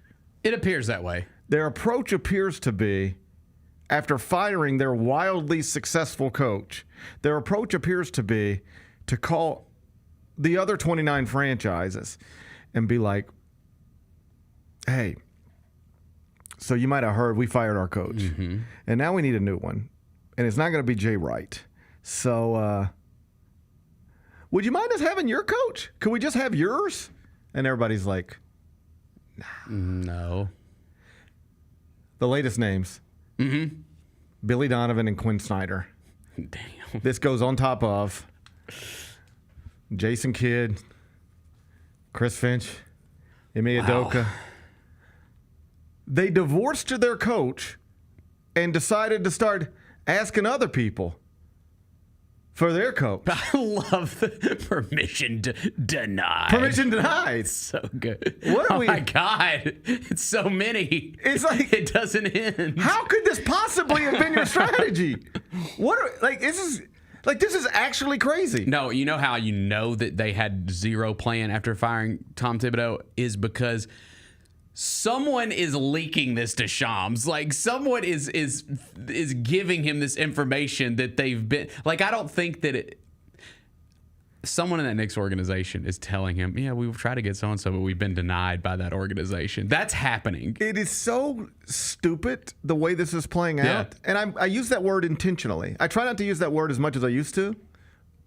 It appears that way. Their approach appears to be, after firing their wildly successful coach, their approach appears to be to call the other 29 franchises and be like, hey, so you might have heard we fired our coach, and now we need a new one, and it's not going to be Jay Wright. So would you mind us having your coach? Could we just have yours? And everybody's like, nah. No. The latest names. Billy Donovan and Quinn Snyder. Damn. This goes on top of Jason Kidd, Chris Finch, Ime Udoka. They divorced their coach and decided to start asking other people for their coach. I love the permission denied. Permission denied. So good. What are we? My God. It's so many. It's like it doesn't end. How could this possibly have been your strategy? This is actually crazy. No, you know how you know that they had zero plan after firing Tom Thibodeau is because someone is leaking this to Shams. Like someone is giving him this information that they've been like. I don't think that someone in that Knicks organization is telling him, yeah, we've tried to get so-and-so, but we've been denied by that organization. That's happening. It is so stupid the way this is playing out. And I use that word intentionally. I try not to use that word as much as I used to,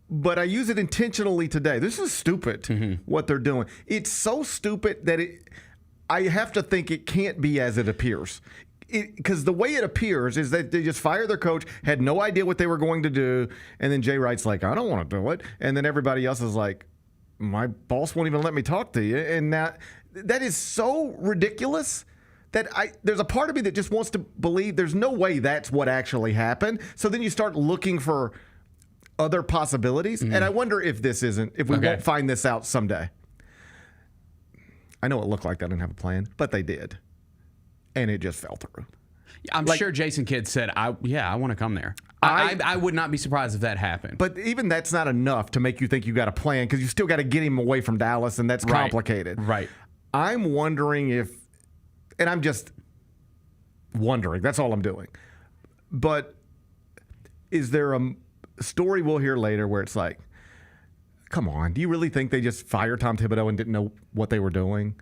but I use it intentionally today. This is stupid what they're doing. It's so stupid that I have to think it can't be as it appears. Because the way it appears is that they just fired their coach, had no idea what they were going to do, and then Jay Wright's like, I don't want to do it. And then everybody else is like, my boss won't even let me talk to you. And that is so ridiculous that there's a part of me that just wants to believe there's no way that's what actually happened. So then you start looking for other possibilities. And I wonder if we won't find this out someday. I know it looked like they didn't have a plan, but they did. And it just fell through. I'm sure Jason Kidd said, I want to come there. I would not be surprised if that happened. But even that's not enough to make you think you got a plan because you still got to get him away from Dallas, and that's complicated. Right. I'm wondering and I'm just wondering, that's all I'm doing. But is there a story we'll hear later where it's like, come on, do you really think they just fired Tom Thibodeau and didn't know what they were doing?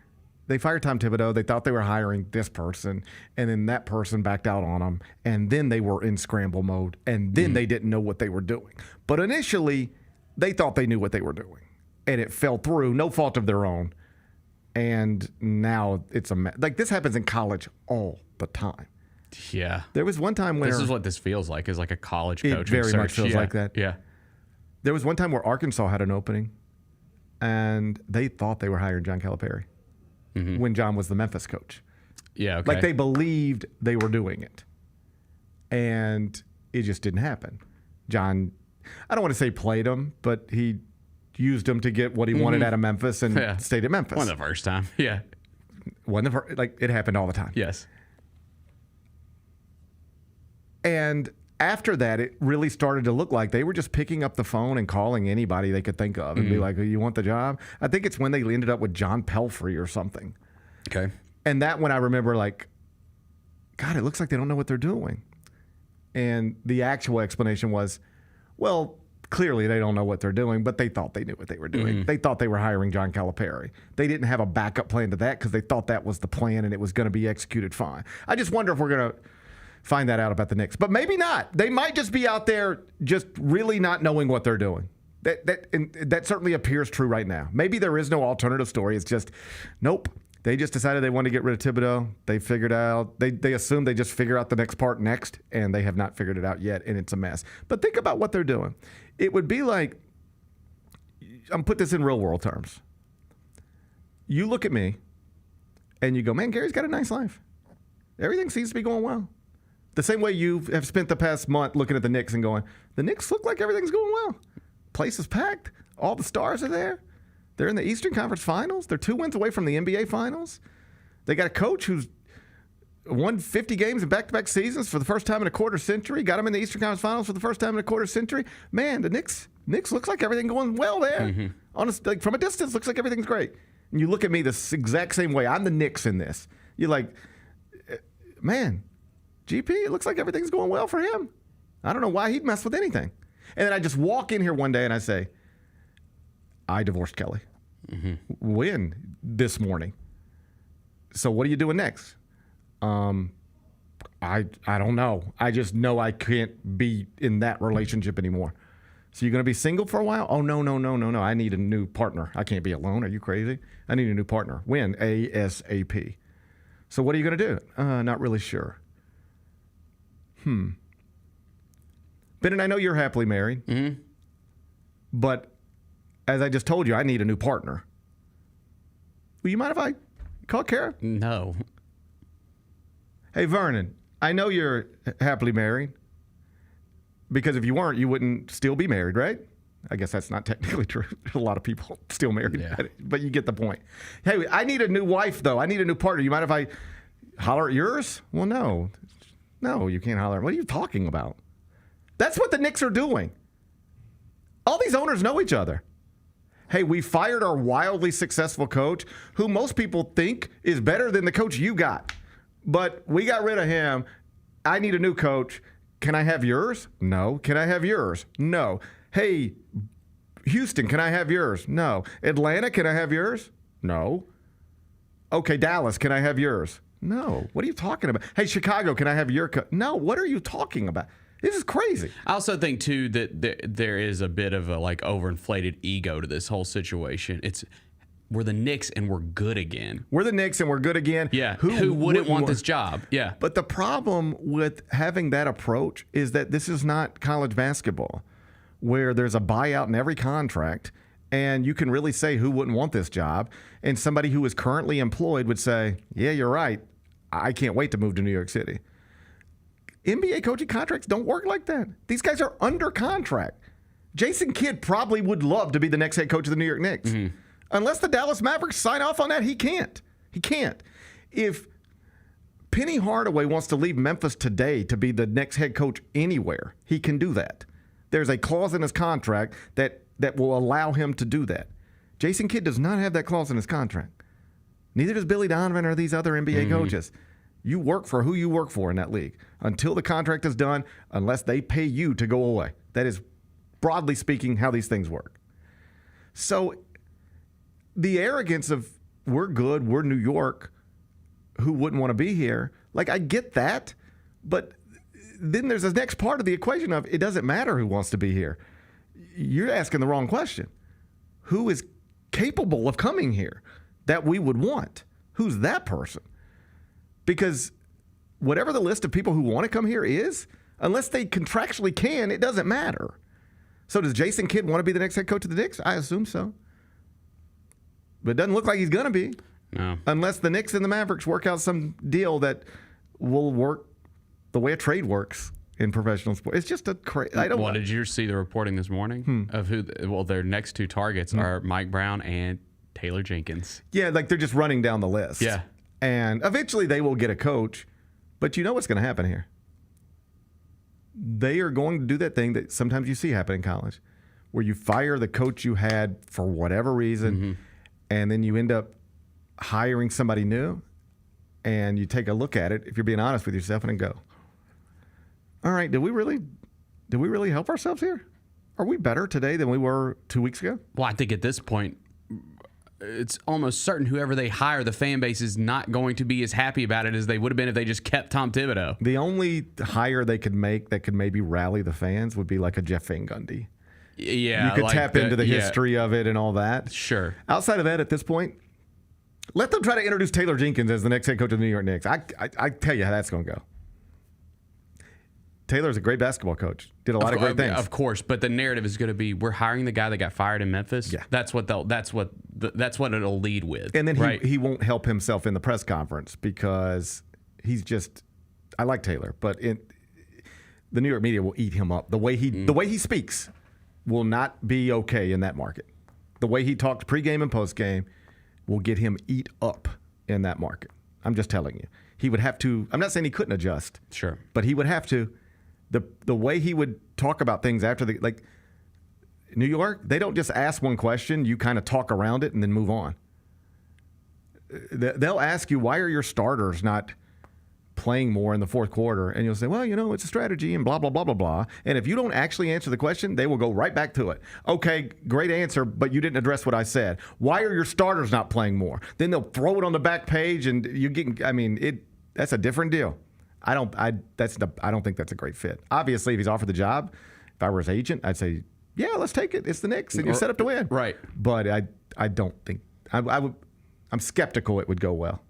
They fired Tom Thibodeau. They thought they were hiring this person, and then that person backed out on them, and then they were in scramble mode, and then they didn't know what they were doing. But initially, they thought they knew what they were doing, and it fell through, no fault of their own. And now it's a mess. Like, this happens in college all the time. Yeah. There was one time where... This is what this feels like, is like a college coaching search. It very much feels like that. Yeah. There was one time where Arkansas had an opening, and they thought they were hiring John Calipari when John was the Memphis coach. Yeah, okay. Like, they believed they were doing it, and it just didn't happen. John, I don't want to say played them, but he used them to get what he wanted out of Memphis and stayed at Memphis. Wasn't the first time. Yeah. Like, it happened all the time. Yes. And after that, it really started to look like they were just picking up the phone and calling anybody they could think of and be like, oh, you want the job? I think it's when they ended up with John Pelfrey or something. Okay. And that when I remember, like, God, it looks like they don't know what they're doing. And the actual explanation was, well, clearly they don't know what they're doing, but they thought they knew what they were doing. They thought they were hiring John Calipari. They didn't have a backup plan to that because they thought that was the plan and it was going to be executed fine. I just wonder if we're going to find that out about the Knicks. But maybe not. They might just be out there just really not knowing what they're doing. That certainly appears true right now. Maybe there is no alternative story. It's just, nope. They just decided they wanted to get rid of Thibodeau. They figured out, they assumed they just figure out the next part next, and they have not figured it out yet, and it's a mess. But think about what they're doing. It would be like, I'm put this in real world terms. You look at me, and you go, man, Gary's got a nice life. Everything seems to be going well. The same way you have spent the past month looking at the Knicks and going, the Knicks look like everything's going well. Place is packed. All the stars are there. They're in the Eastern Conference Finals. They're 2 wins away from the NBA Finals. They got a coach who's won 50 games in back-to-back seasons for the first time in a quarter century. Got them in the Eastern Conference Finals for the first time in a quarter century. Man, the Knicks looks like everything going well there. Honestly, like, from a distance, looks like everything's great. And you look at me the exact same way. I'm the Knicks in this. You're like, man, GP, it looks like everything's going well for him. I don't know why he'd mess with anything. And then I just walk in here one day and I say, I divorced Kelly. When? This morning. So what are you doing next? I don't know. I just know I can't be in that relationship anymore. So you're going to be single for a while? Oh, no. I need a new partner. I can't be alone. Are you crazy? I need a new partner. When? ASAP. So what are you going to do? Not really sure. Ben, and I know you're happily married, but as I just told you, I need a new partner. Will you mind if I call Kara? No. Hey, Vernon, I know you're happily married, because if you weren't, you wouldn't still be married, right? I guess that's not technically true. A lot of people still married, but you get the point. Hey, I need a new wife, though. I need a new partner. You mind if I holler at yours? Well, no. No, you can't holler. What are you talking about? That's what the Knicks are doing. All these owners know each other. Hey, we fired our wildly successful coach, who most people think is better than the coach you got. But we got rid of him. I need a new coach. Can I have yours? No. Can I have yours? No. Hey, Houston, can I have yours? No. Atlanta, can I have yours? No. Okay, Dallas, can I have yours? No. What are you talking about? Hey, Chicago, can I have your coach? No. What are you talking about? This is crazy. I also think, too, that there is a bit of a, like, overinflated ego to this whole situation. We're the Knicks and we're good again. We're the Knicks and we're good again. Yeah. Who wouldn't want this job? Yeah. But the problem with having that approach is that this is not college basketball, where there's a buyout in every contract, and you can really say who wouldn't want this job. And somebody who is currently employed would say, yeah, you're right. I can't wait to move to New York City. NBA coaching contracts don't work like that. These guys are under contract. Jason Kidd probably would love to be the next head coach of the New York Knicks. Unless the Dallas Mavericks sign off on that, he can't. He can't. If Penny Hardaway wants to leave Memphis today to be the next head coach anywhere, he can do that. There's a clause in his contract that will allow him to do that. Jason Kidd does not have that clause in his contract. Neither does Billy Donovan or these other NBA coaches. You work for who you work for in that league until the contract is done, unless they pay you to go away. That is, broadly speaking, how these things work. So the arrogance of we're good. We're New York. Who wouldn't want to be here? Like, I get that. But then there's the next part of the equation of it doesn't matter who wants to be here. You're asking the wrong question. Who is capable of coming here that we would want? Who's that person? Because whatever the list of people who want to come here is, unless they contractually can, it doesn't matter. So does Jason Kidd want to be the next head coach of the Knicks? I assume so. But it doesn't look like he's going to be. No. Unless the Knicks and the Mavericks work out some deal that will work the way a trade works in professional sports. It's just a crazy. Well, did you see the reporting this morning of who? Well, their next two targets are Mike Brown and Taylor Jenkins. Yeah, like they're just running down the list. Yeah. And eventually they will get a coach. But you know what's going to happen here? They are going to do that thing that sometimes you see happen in college, where you fire the coach you had for whatever reason, and then you end up hiring somebody new, and you take a look at it, if you're being honest with yourself, and then go, all right, did we really help ourselves here? Are we better today than we were 2 weeks ago? Well, I think at this point, it's almost certain whoever they hire, the fan base is not going to be as happy about it as they would have been if they just kept Tom Thibodeau. The only hire they could make that could maybe rally the fans would be like a Jeff Van Gundy. Yeah. You could tap into the history of it and all that. Sure. Outside of that, at this point, let them try to introduce Taylor Jenkins as the next head coach of the New York Knicks. I tell you how that's going to go. Taylor's a great basketball coach. Did a lot of great things. Of course, but the narrative is going to be we're hiring the guy that got fired in Memphis. Yeah. That's what it'll lead with. And then he won't help himself in the press conference because he's just I like Taylor, but the New York media will eat him up. The way he speaks will not be okay in that market. The way he talked pregame and postgame will get him eat up in that market. I'm just telling you. He would have to, I'm not saying he couldn't adjust. Sure. But he would have to. The way he would talk about things after like New York, they don't just ask one question, you kind of talk around it and then move on. They'll ask you, why are your starters not playing more in the fourth quarter? And you'll say, well, it's a strategy and blah, blah, blah, blah, blah. And if you don't actually answer the question, they will go right back to it. Okay, great answer, but you didn't address what I said. Why are your starters not playing more? Then they'll throw it on the back page and that's a different deal. I don't think that's a great fit. Obviously, if he's offered the job, if I were his agent, I'd say, yeah, let's take it. It's the Knicks and you're set up to win. Right. But I don't think I'm skeptical it would go well.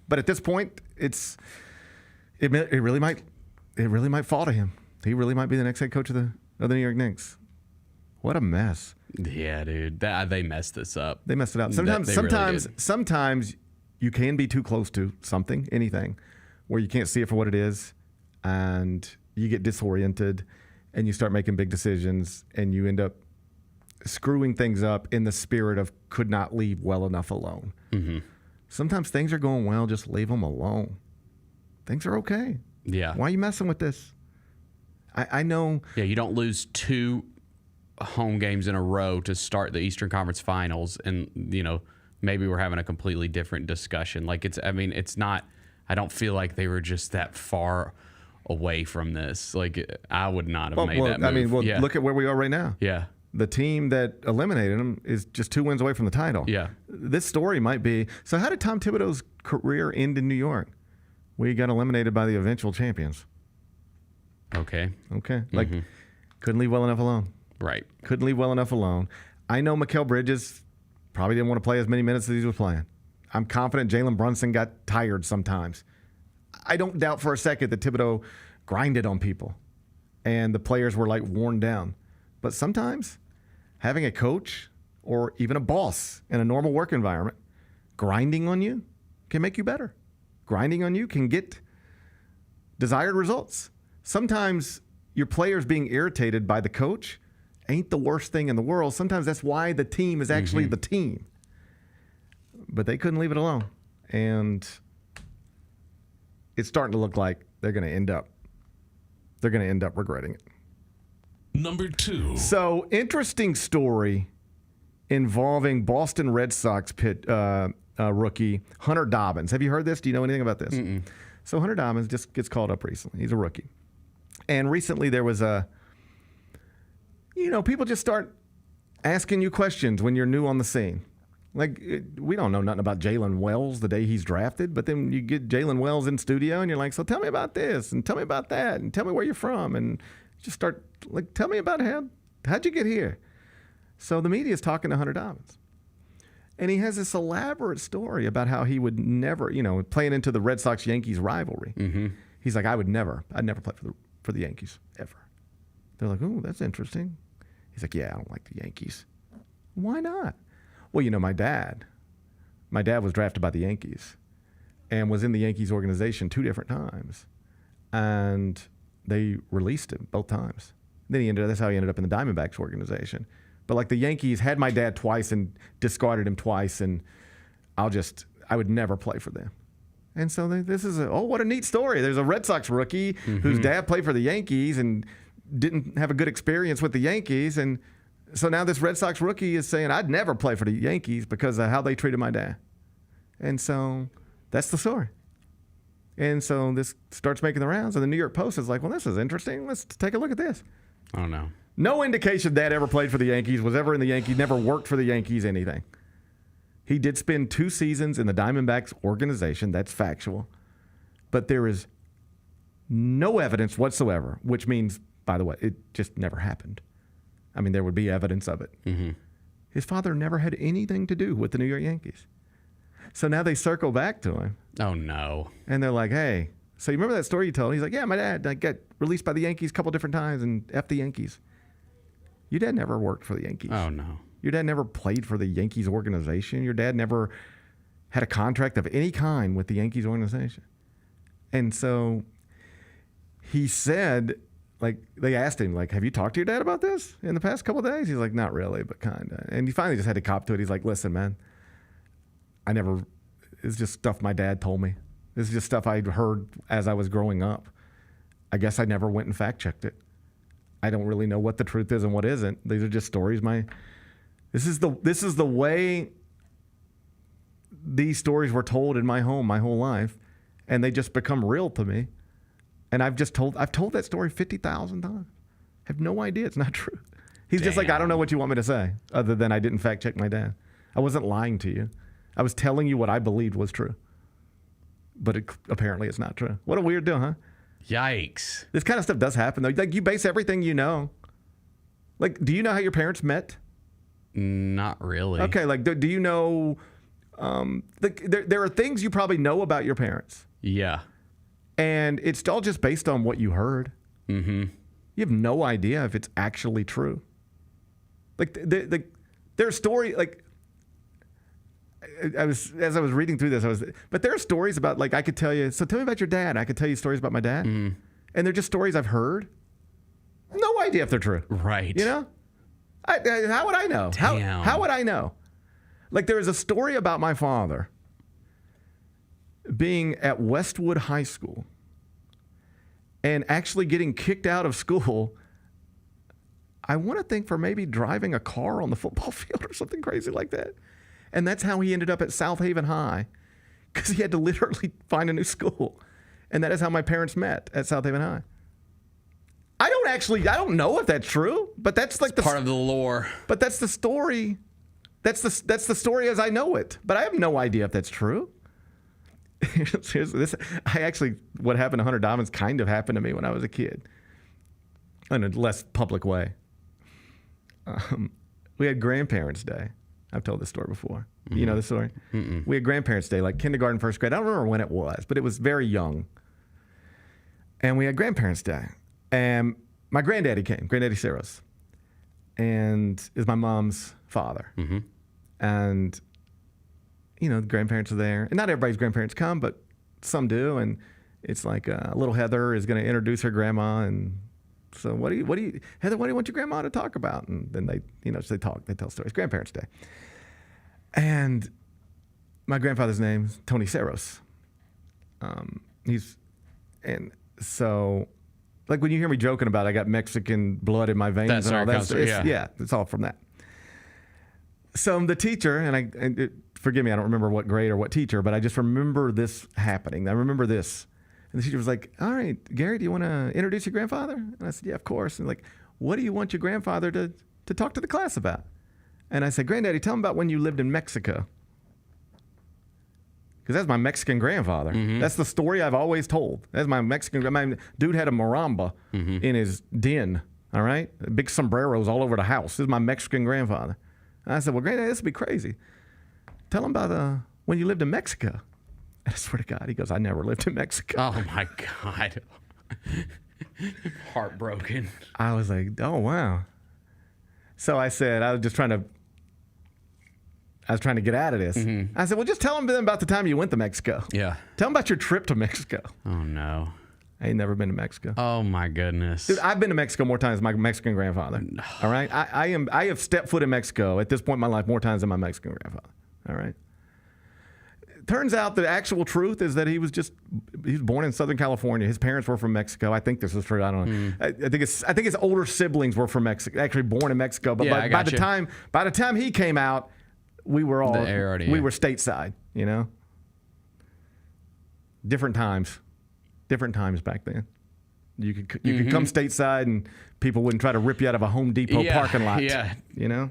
But at this point, it really might fall to him. He really might be the next head coach of the New York Knicks. What a mess. Yeah, dude. They messed this up. They messed it up. Sometimes you can be too close to something, anything, where you can't see it for what it is, and you get disoriented, and you start making big decisions, and you end up screwing things up in the spirit of could not leave well enough alone. Mm-hmm. Sometimes things are going well, just leave them alone. Things are okay. Yeah. Why are you messing with this? I know. Yeah, you don't lose 2 home games in a row to start the Eastern Conference Finals, and maybe we're having a completely different discussion. Like it's not. I don't feel like they were just that far away from this. Like I would not have made that move. Look at where we are right now. Yeah. The team that eliminated him is just 2 wins away from the title. Yeah. This story might be. So how did Tom Thibodeau's career end in New York? We got eliminated by the eventual champions. Okay. Like, couldn't leave well enough alone. Right. Couldn't leave well enough alone. I know Mikal Bridges probably didn't want to play as many minutes as he was playing. I'm confident Jalen Brunson got tired sometimes. I don't doubt for a second that Thibodeau grinded on people and the players were like worn down. But sometimes having a coach or even a boss in a normal work environment grinding on you can make you better. Grinding on you can get desired results. Sometimes your players being irritated by the coach ain't the worst thing in the world. Sometimes that's why the team is actually the team. But they couldn't leave it alone. And it's starting to look like they're going to end up regretting it. Number 2. So, interesting story involving Boston Red Sox rookie Hunter Dobbins. Have you heard this? Do you know anything about this? Mm-mm. So Hunter Dobbins just gets called up recently. He's a rookie. And recently there was people just start asking you questions when you're new on the scene. Like, we don't know nothing about Jalen Wells the day he's drafted, but then you get Jalen Wells in studio and you're like, so tell me about this and tell me about that and tell me where you're from and just start, like, tell me about how'd you get here? So the media is talking to Hunter Dobbins. And he has this elaborate story about how he would never, playing into the Red Sox-Yankees rivalry. Mm-hmm. He's like, I'd never play for the Yankees, ever. They're like, oh, that's interesting. He's like, yeah, I don't like the Yankees. Why not? Well, my dad was drafted by the Yankees and was in the Yankees organization 2 different times. And they released him both times. Then that's how he ended up in the Diamondbacks organization. But like the Yankees had my dad twice and discarded him twice, and I would never play for them. And so this is what a neat story. There's a Red Sox rookie whose dad played for the Yankees and didn't have a good experience with the Yankees. And so now this Red Sox rookie is saying, I'd never play for the Yankees because of how they treated my dad. And so that's the story. And so this starts making the rounds, and the New York Post is like, well, this is interesting. Let's take a look at this. Oh, no. No indication Dad ever played for the Yankees, was ever in the Yankees, never worked for the Yankees, anything. He did spend 2 seasons in the Diamondbacks organization. That's factual. But there is no evidence whatsoever, which means, by the way, it just never happened. I mean, there would be evidence of it. Mm-hmm. His father never had anything to do with the New York Yankees. So now they circle back to him. Oh, no. And they're like, hey, so you remember that story you told? He's like, yeah, my dad got released by the Yankees a couple different times and F the Yankees. Your dad never worked for the Yankees. Oh, no. Your dad never played for the Yankees organization. Your dad never had a contract of any kind with the Yankees organization. And so he said, like, they asked him, like, have you talked to your dad about this in the past couple of days? He's like, not really, but kind of. And he finally just had to cop to it. He's like, listen, man, it's just stuff my dad told me. This is just stuff I'd heard as I was growing up. I guess I never went and fact-checked it. I don't really know what the truth is and what isn't. These are just stories. This is the way these stories were told in my home my whole life, and they just become real to me. And I've told that story 50,000 times. I have no idea it's not true. He's just like, I don't know what you want me to say, other than I didn't fact check my dad. I wasn't lying to you. I was telling you what I believed was true. But apparently it's not true. What a weird deal, huh? Yikes. This kind of stuff does happen, though. Like, you base everything you know. Like, do you know how your parents met? Not really. Okay, like, do you know... there are things you probably know about your parents. Yeah. And it's all just based on what you heard. Mm-hmm. You have no idea if it's actually true. Like, there's story, like... as I was reading through this, but there are stories about, like, I could tell you, so tell me about your dad. I could tell you stories about my dad. Mm. And they're just stories I've heard. No idea if they're true. Right. You know? How would I know? Damn. How would I know? Like, there is a story about my father being at Westwood High School and actually getting kicked out of school. I want to think for maybe driving a car on the football field or something crazy like that. And that's how he ended up at South Haven High, because he had to literally find a new school. And that is how my parents met, at South Haven High. I don't know if that's true, but that's like part of the lore. But that's the story. That's the story as I know it. But I have no idea if that's true. What happened to Hunter Dobbins kind of happened to me when I was a kid, in a less public way. We had Grandparents' Day. I've told this story before. Mm-hmm. You know the story? Mm-mm. We had Grandparents' Day, like kindergarten, first grade. I don't remember when it was, but it was very young. And we had Grandparents' Day. And my granddaddy came, Granddaddy Saros, and is my mom's father. Mm-hmm. And, the grandparents are there. And not everybody's grandparents come, but some do. And it's like little Heather is going to introduce her grandma. And so Heather, what do you want your grandma to talk about? And then they tell stories. Grandparents' Day. And my grandfather's name is Tony Saros. So, like, when you hear me joking about I got Mexican blood in my veins and all that, it's all from that. So the teacher, and forgive me, I don't remember what grade or what teacher, but I just remember this happening. I remember this. And the teacher was like, all right, Gary, do you want to introduce your grandfather? And I said, yeah, of course. And like, what do you want your grandfather to talk to the class about? And I said, Granddaddy, tell him about when you lived in Mexico. Because that's my Mexican grandfather. That's the story I've always told. That's my Mexican. My dude had a maramba in his den. All right, big sombreros all over the house. This is my Mexican grandfather. And I said, well, Granddad, this would be crazy. Tell him about when you lived in Mexico. And I swear to God, he goes, I never lived in Mexico. Oh my God. Heartbroken. I was like, oh wow. So I said, I was trying to get out of this. I said, well, just tell him about the time you went to Mexico. Yeah. Tell him about your trip to Mexico. Oh no. I ain't never been to Mexico. Oh my goodness. Dude, I've been to Mexico more times than my Mexican grandfather. All right? I have stepped foot in Mexico at this point in my life more times than my Mexican grandfather. All right? Turns out the actual truth is that he was born in Southern California. His parents were from Mexico. I think this is true. I don't know. I think his older siblings were from Mexico, actually born in Mexico. But by the time he came out, we were all we were stateside, you know? Different times back then. You could come stateside and people wouldn't try to rip you out of a Home Depot parking lot. Yeah. You know?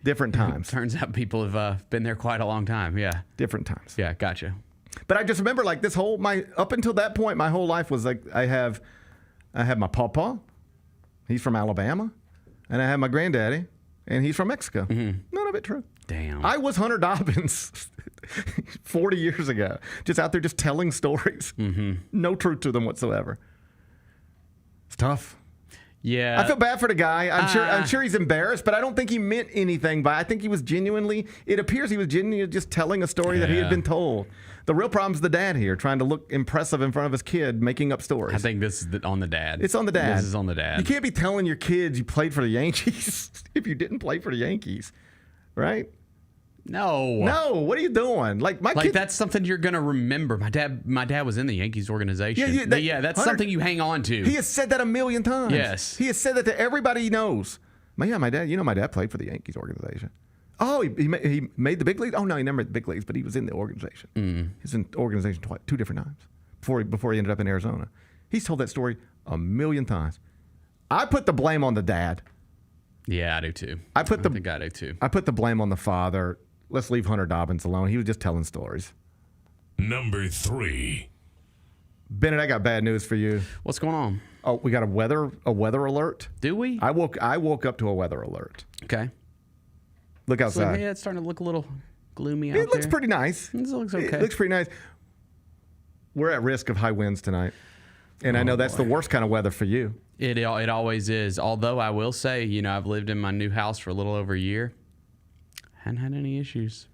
Different times. Turns out people have been there quite a long time. Yeah. Different times. Yeah, gotcha. But I just remember like up until that point, my whole life was like I have my pawpaw. He's from Alabama. And I have my granddaddy, and he's from Mexico. None of it true. Damn. I was Hunter Dobbins 40 years ago, just out there just telling stories. No truth to them whatsoever. It's tough. Yeah. I feel bad for the guy. I'm sure he's embarrassed, but I don't think he meant anything by it. I think he was it appears he was genuinely just telling a story that he had been told. The real problem's the dad here, trying to look impressive in front of his kid, making up stories. I think this is on the dad. It's on the dad. This is on the dad. You can't be telling your kids you played for the Yankees if you didn't play for the Yankees, right? No. What are you doing? Like my kid, that's something you're gonna remember. My dad was in the Yankees organization. That's something you hang on to. He has said that a million times. Yes. He has said that to everybody he knows. My dad. My dad played for the Yankees organization. Oh, he made the big leagues. Oh no, he never made the big leagues, but he was in the organization. He's in the organization two different times before he ended up in Arizona. He's told that story a million times. I put the blame on the dad. Yeah, I do too. I think I do too. I put the blame on the father. Let's leave Hunter Dobbins alone. He was just telling stories. Number 3. Bennett, I got bad news for you. What's going on? Oh, we got a weather alert. Do we? I woke up to a weather alert. Okay. Look outside. It's starting to look a little gloomy out there. It looks pretty nice. It looks okay. It looks pretty nice. We're at risk of high winds tonight. And I know that's the worst kind of weather for you. It always is. Although I will say, I've lived in my new house for a little over a year. Hadn't had any issues.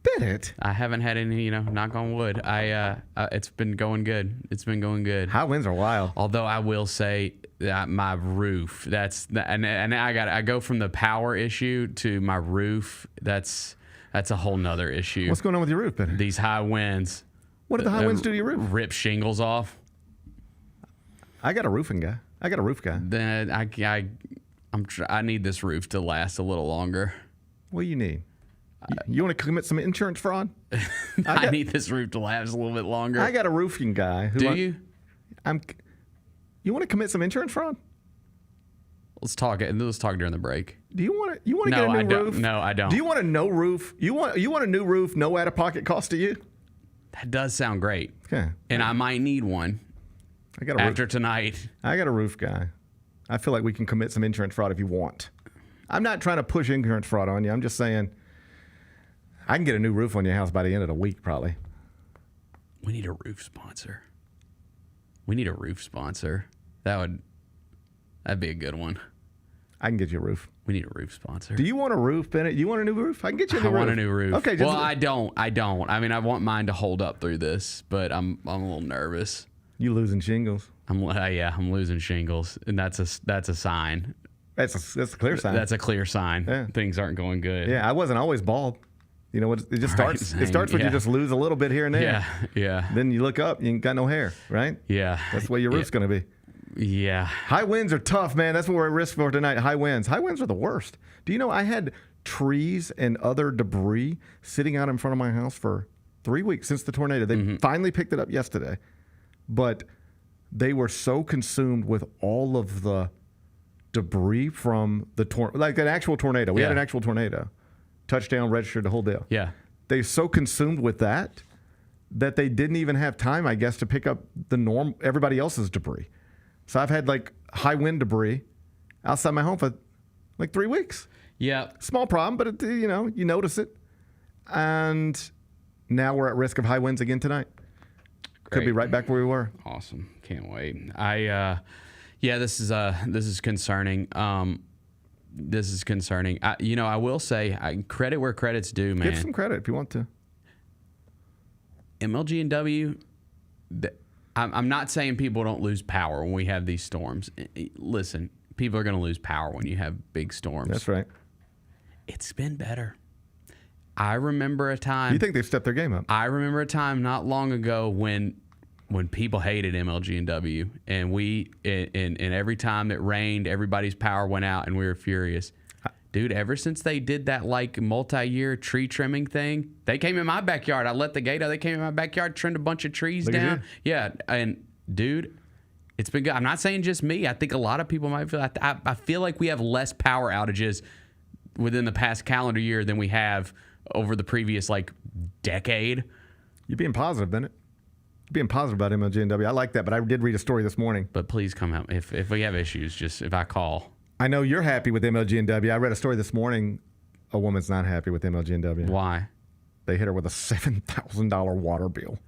Bennett. I haven't had any, knock on wood. It's been going good. It's been going good. High winds are wild. Although I will say that my roof, and I go from the power issue to my roof. That's a whole nother issue. What's going on with your roof, Bennett? These high winds. What did the high winds do to your roof? Rip shingles off. I got a roofing guy. Then I need this roof to last a little longer. What do you need? You want to commit some insurance fraud? I need this roof to last a little bit longer. I got a roofing guy. Do you? You want to commit some insurance fraud? Let's talk during the break. Do you want to get a new roof? No, I don't. Do you want a no roof? You want a new roof, no out of pocket cost to you? That does sound great. Okay. And I might need one. After tonight. I got a roof guy. I feel like we can commit some insurance fraud if you want. I'm not trying to push insurance fraud on you. I'm just saying I can get a new roof on your house by the end of the week, probably. We need a roof sponsor. That'd be a good one. I can get you a roof. We need a roof sponsor. Do you want a roof, Bennett? You want a new roof? I can get you a new roof. I want a new roof. Okay. Well, I don't. I mean, I want mine to hold up through this, but I'm a little nervous. You losing shingles? I'm losing shingles, and that's a sign. That's a clear sign. That's a clear sign. Yeah. Things aren't going good. Yeah, I wasn't always bald. You know what? It just starts. It starts when you just lose a little bit here and there. Yeah. Then you look up, you ain't got no hair, right? Yeah. That's the way your roof's going to be. Yeah. High winds are tough, man. That's what we're at risk for tonight. High winds. High winds are the worst. Do you know I had trees and other debris sitting out in front of my house for 3 weeks since the tornado. They finally picked it up yesterday, but they were so consumed with all of the debris from the like an actual tornado. We had an actual tornado. touchdown, registered, the whole deal. Yeah. They're so consumed with that they didn't even have time, I guess, to pick up everybody else's debris. So I've had like high wind debris outside my home for like 3 weeks. Yeah. Small problem, but you notice it. And now we're at risk of high winds again tonight. Could be right back where we were. Awesome. Can't wait. This is concerning. This is concerning. I will say, credit where credit's due, man. Give some credit if you want to. MLG and W, I'm not saying people don't lose power when we have these storms. Listen, people are going to lose power when you have big storms. That's right. It's been better. I remember a time. You think they've stepped their game up? I remember a time not long ago when people hated MLG and W, and and every time it rained, everybody's power went out, and we were furious. Dude, ever since they did that like multi-year tree trimming thing, they came in my backyard. I let the gate out. They came in my backyard, trimmed a bunch of trees down. Yeah, and dude, it's been good. I'm not saying just me. I think a lot of people might feel. I feel like we have less power outages within the past calendar year than we have over the previous like decade. You're being positive, Bennett. You're being positive about MLG and W. I like that, but I did read a story this morning. But please come out if we have issues. Just if I call. I know you're happy with MLG and W. I read a story this morning. A woman's not happy with MLG and W. Why? They hit her with a $7,000 water bill.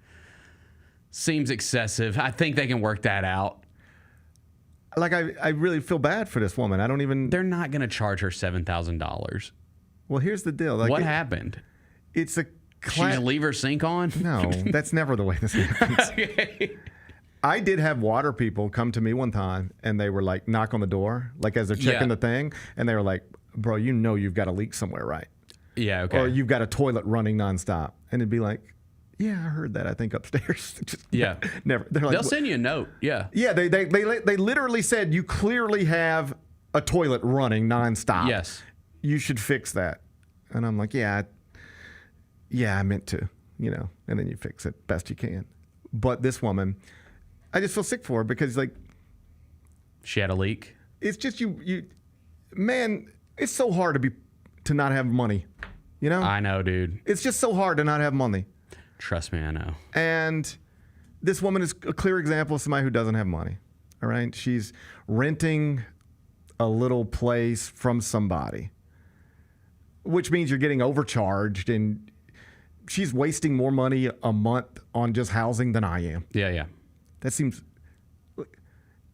Seems excessive. I think they can work that out. Like, I really feel bad for this woman. I don't even... They're not going to charge her $7,000. Well, here's the deal. Like, what happened? It's a... She just leave her sink on? No, that's never the way this happens. Okay. I did have water people come to me one time, and they were like, knock on the door, like as they're checking the thing, and they were like, bro, you've got a leak somewhere, right? Yeah, okay. Or you've got a toilet running nonstop. And it'd be like, yeah, I heard that, I think, upstairs. Just never. Like, they'll send you a note, yeah. Yeah, they literally said, you clearly have a toilet running nonstop. Yes. You should fix that. And I'm like, yeah, I meant to, and then you fix it best you can. But this woman... I just feel sick for her because, like... She had a leak? It's just man, it's so hard to not have money, I know, dude. It's just so hard to not have money. Trust me, I know. And this woman is a clear example of somebody who doesn't have money, all right? She's renting a little place from somebody, which means you're getting overcharged, and she's wasting more money a month on just housing than I am. Yeah. That seems,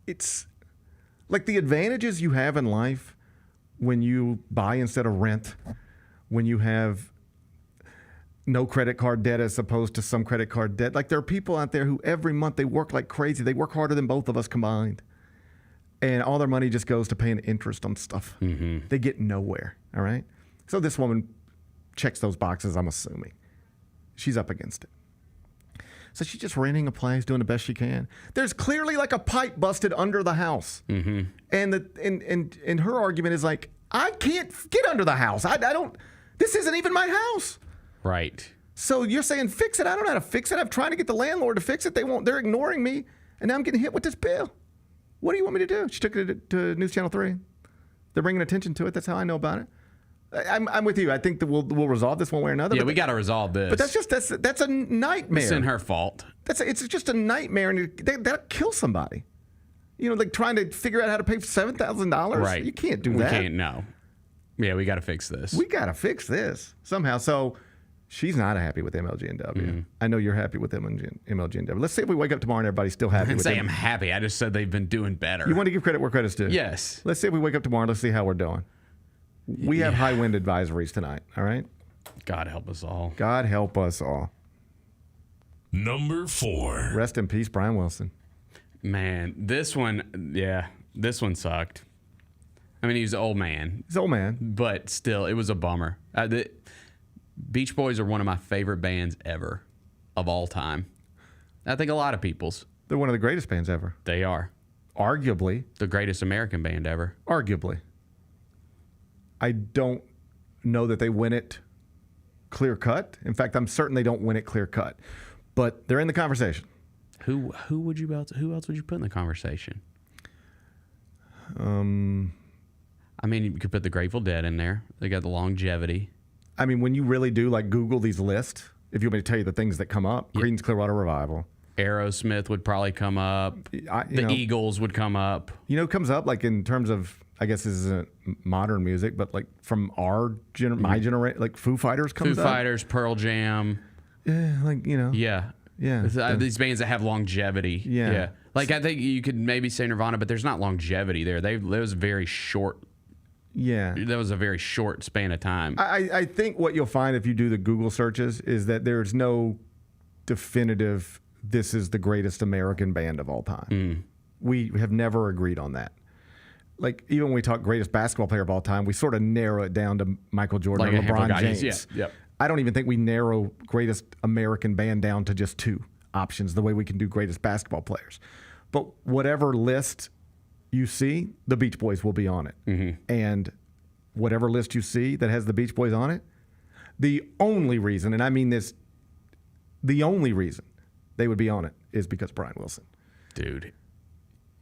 it's like the advantages you have in life when you buy instead of rent, when you have no credit card debt as opposed to some credit card debt. Like there are people out there who every month they work like crazy. They work harder than both of us combined. And all their money just goes to paying interest on stuff. Mm-hmm. They get nowhere, all right? So this woman checks those boxes, I'm assuming. She's up against it. So she's just renting a place, doing the best she can. There's clearly like a pipe busted under the house. Mm-hmm. And her argument is like, I can't get under the house. I don't, this isn't even my house. Right. So you're saying fix it. I don't know how to fix it. I'm trying to get the landlord to fix it. They're ignoring me. And now I'm getting hit with this bill. What do you want me to do? She took it to News Channel 3. They're bringing attention to it. That's how I know about it. I'm with you. I think that we'll resolve this one way or another. Yeah, we got to resolve this. But that's a nightmare. It's in her fault. It's just a nightmare, and that'll kill somebody. Like trying to figure out how to pay $7,000. Right. You can't do that. We can't. No. Yeah, we got to fix this. We got to fix this somehow. So she's not happy with MLG and W. Mm-hmm. I know you're happy with MLG and W. Let's say if we wake up tomorrow and everybody's still happy. I didn't with say them. I'm happy. I just said they've been doing better. You want to give credit where credit's due. Yes. Let's say if we wake up tomorrow. Let's see how we're doing. We have high wind advisories tonight, all right? God help us all. God help us all. Number 4. Rest in peace, Brian Wilson. Man, this one sucked. I mean, he's an old man. He's an old man. But still, it was a bummer. The Beach Boys are one of my favorite bands ever, of all time. I think a lot of people's. They're one of the greatest bands ever. They are. Arguably. The greatest American band ever. Arguably. I don't know that they win it clear cut. In fact, I'm certain they don't win it clear cut. But they're in the conversation. Who else would you put in the conversation? I mean, you could put the Grateful Dead in there. They got the longevity. I mean, when you really do like Google these lists, if you want me to tell you the things that come up, Creedence Clearwater Revival. Aerosmith would probably come up. The Eagles would come up. You know, it comes up like in terms of, I guess this isn't modern music, but like from my generation, like Foo Fighters comes up. Foo Fighters, Pearl Jam. Yeah, like, you know. Yeah. These bands that have longevity. Yeah. Like, I think you could maybe say Nirvana, but there's not longevity there. That was very short. Yeah. That was a very short span of time. I think what you'll find if you do the Google searches is that there's no definitive, this is the greatest American band of all time. We have never agreed on that. Like, even when we talk greatest basketball player of all time, we sort of narrow it down to Michael Jordan Like or LeBron James. James. Yeah. Yep. I don't even think we narrow greatest American band down to just 2 options, the way we can do greatest basketball players. But whatever list you see, the Beach Boys will be on it. And whatever list you see that has the Beach Boys on it, the only reason, and I mean this, the only reason they would be on it is because Brian Wilson. Dude.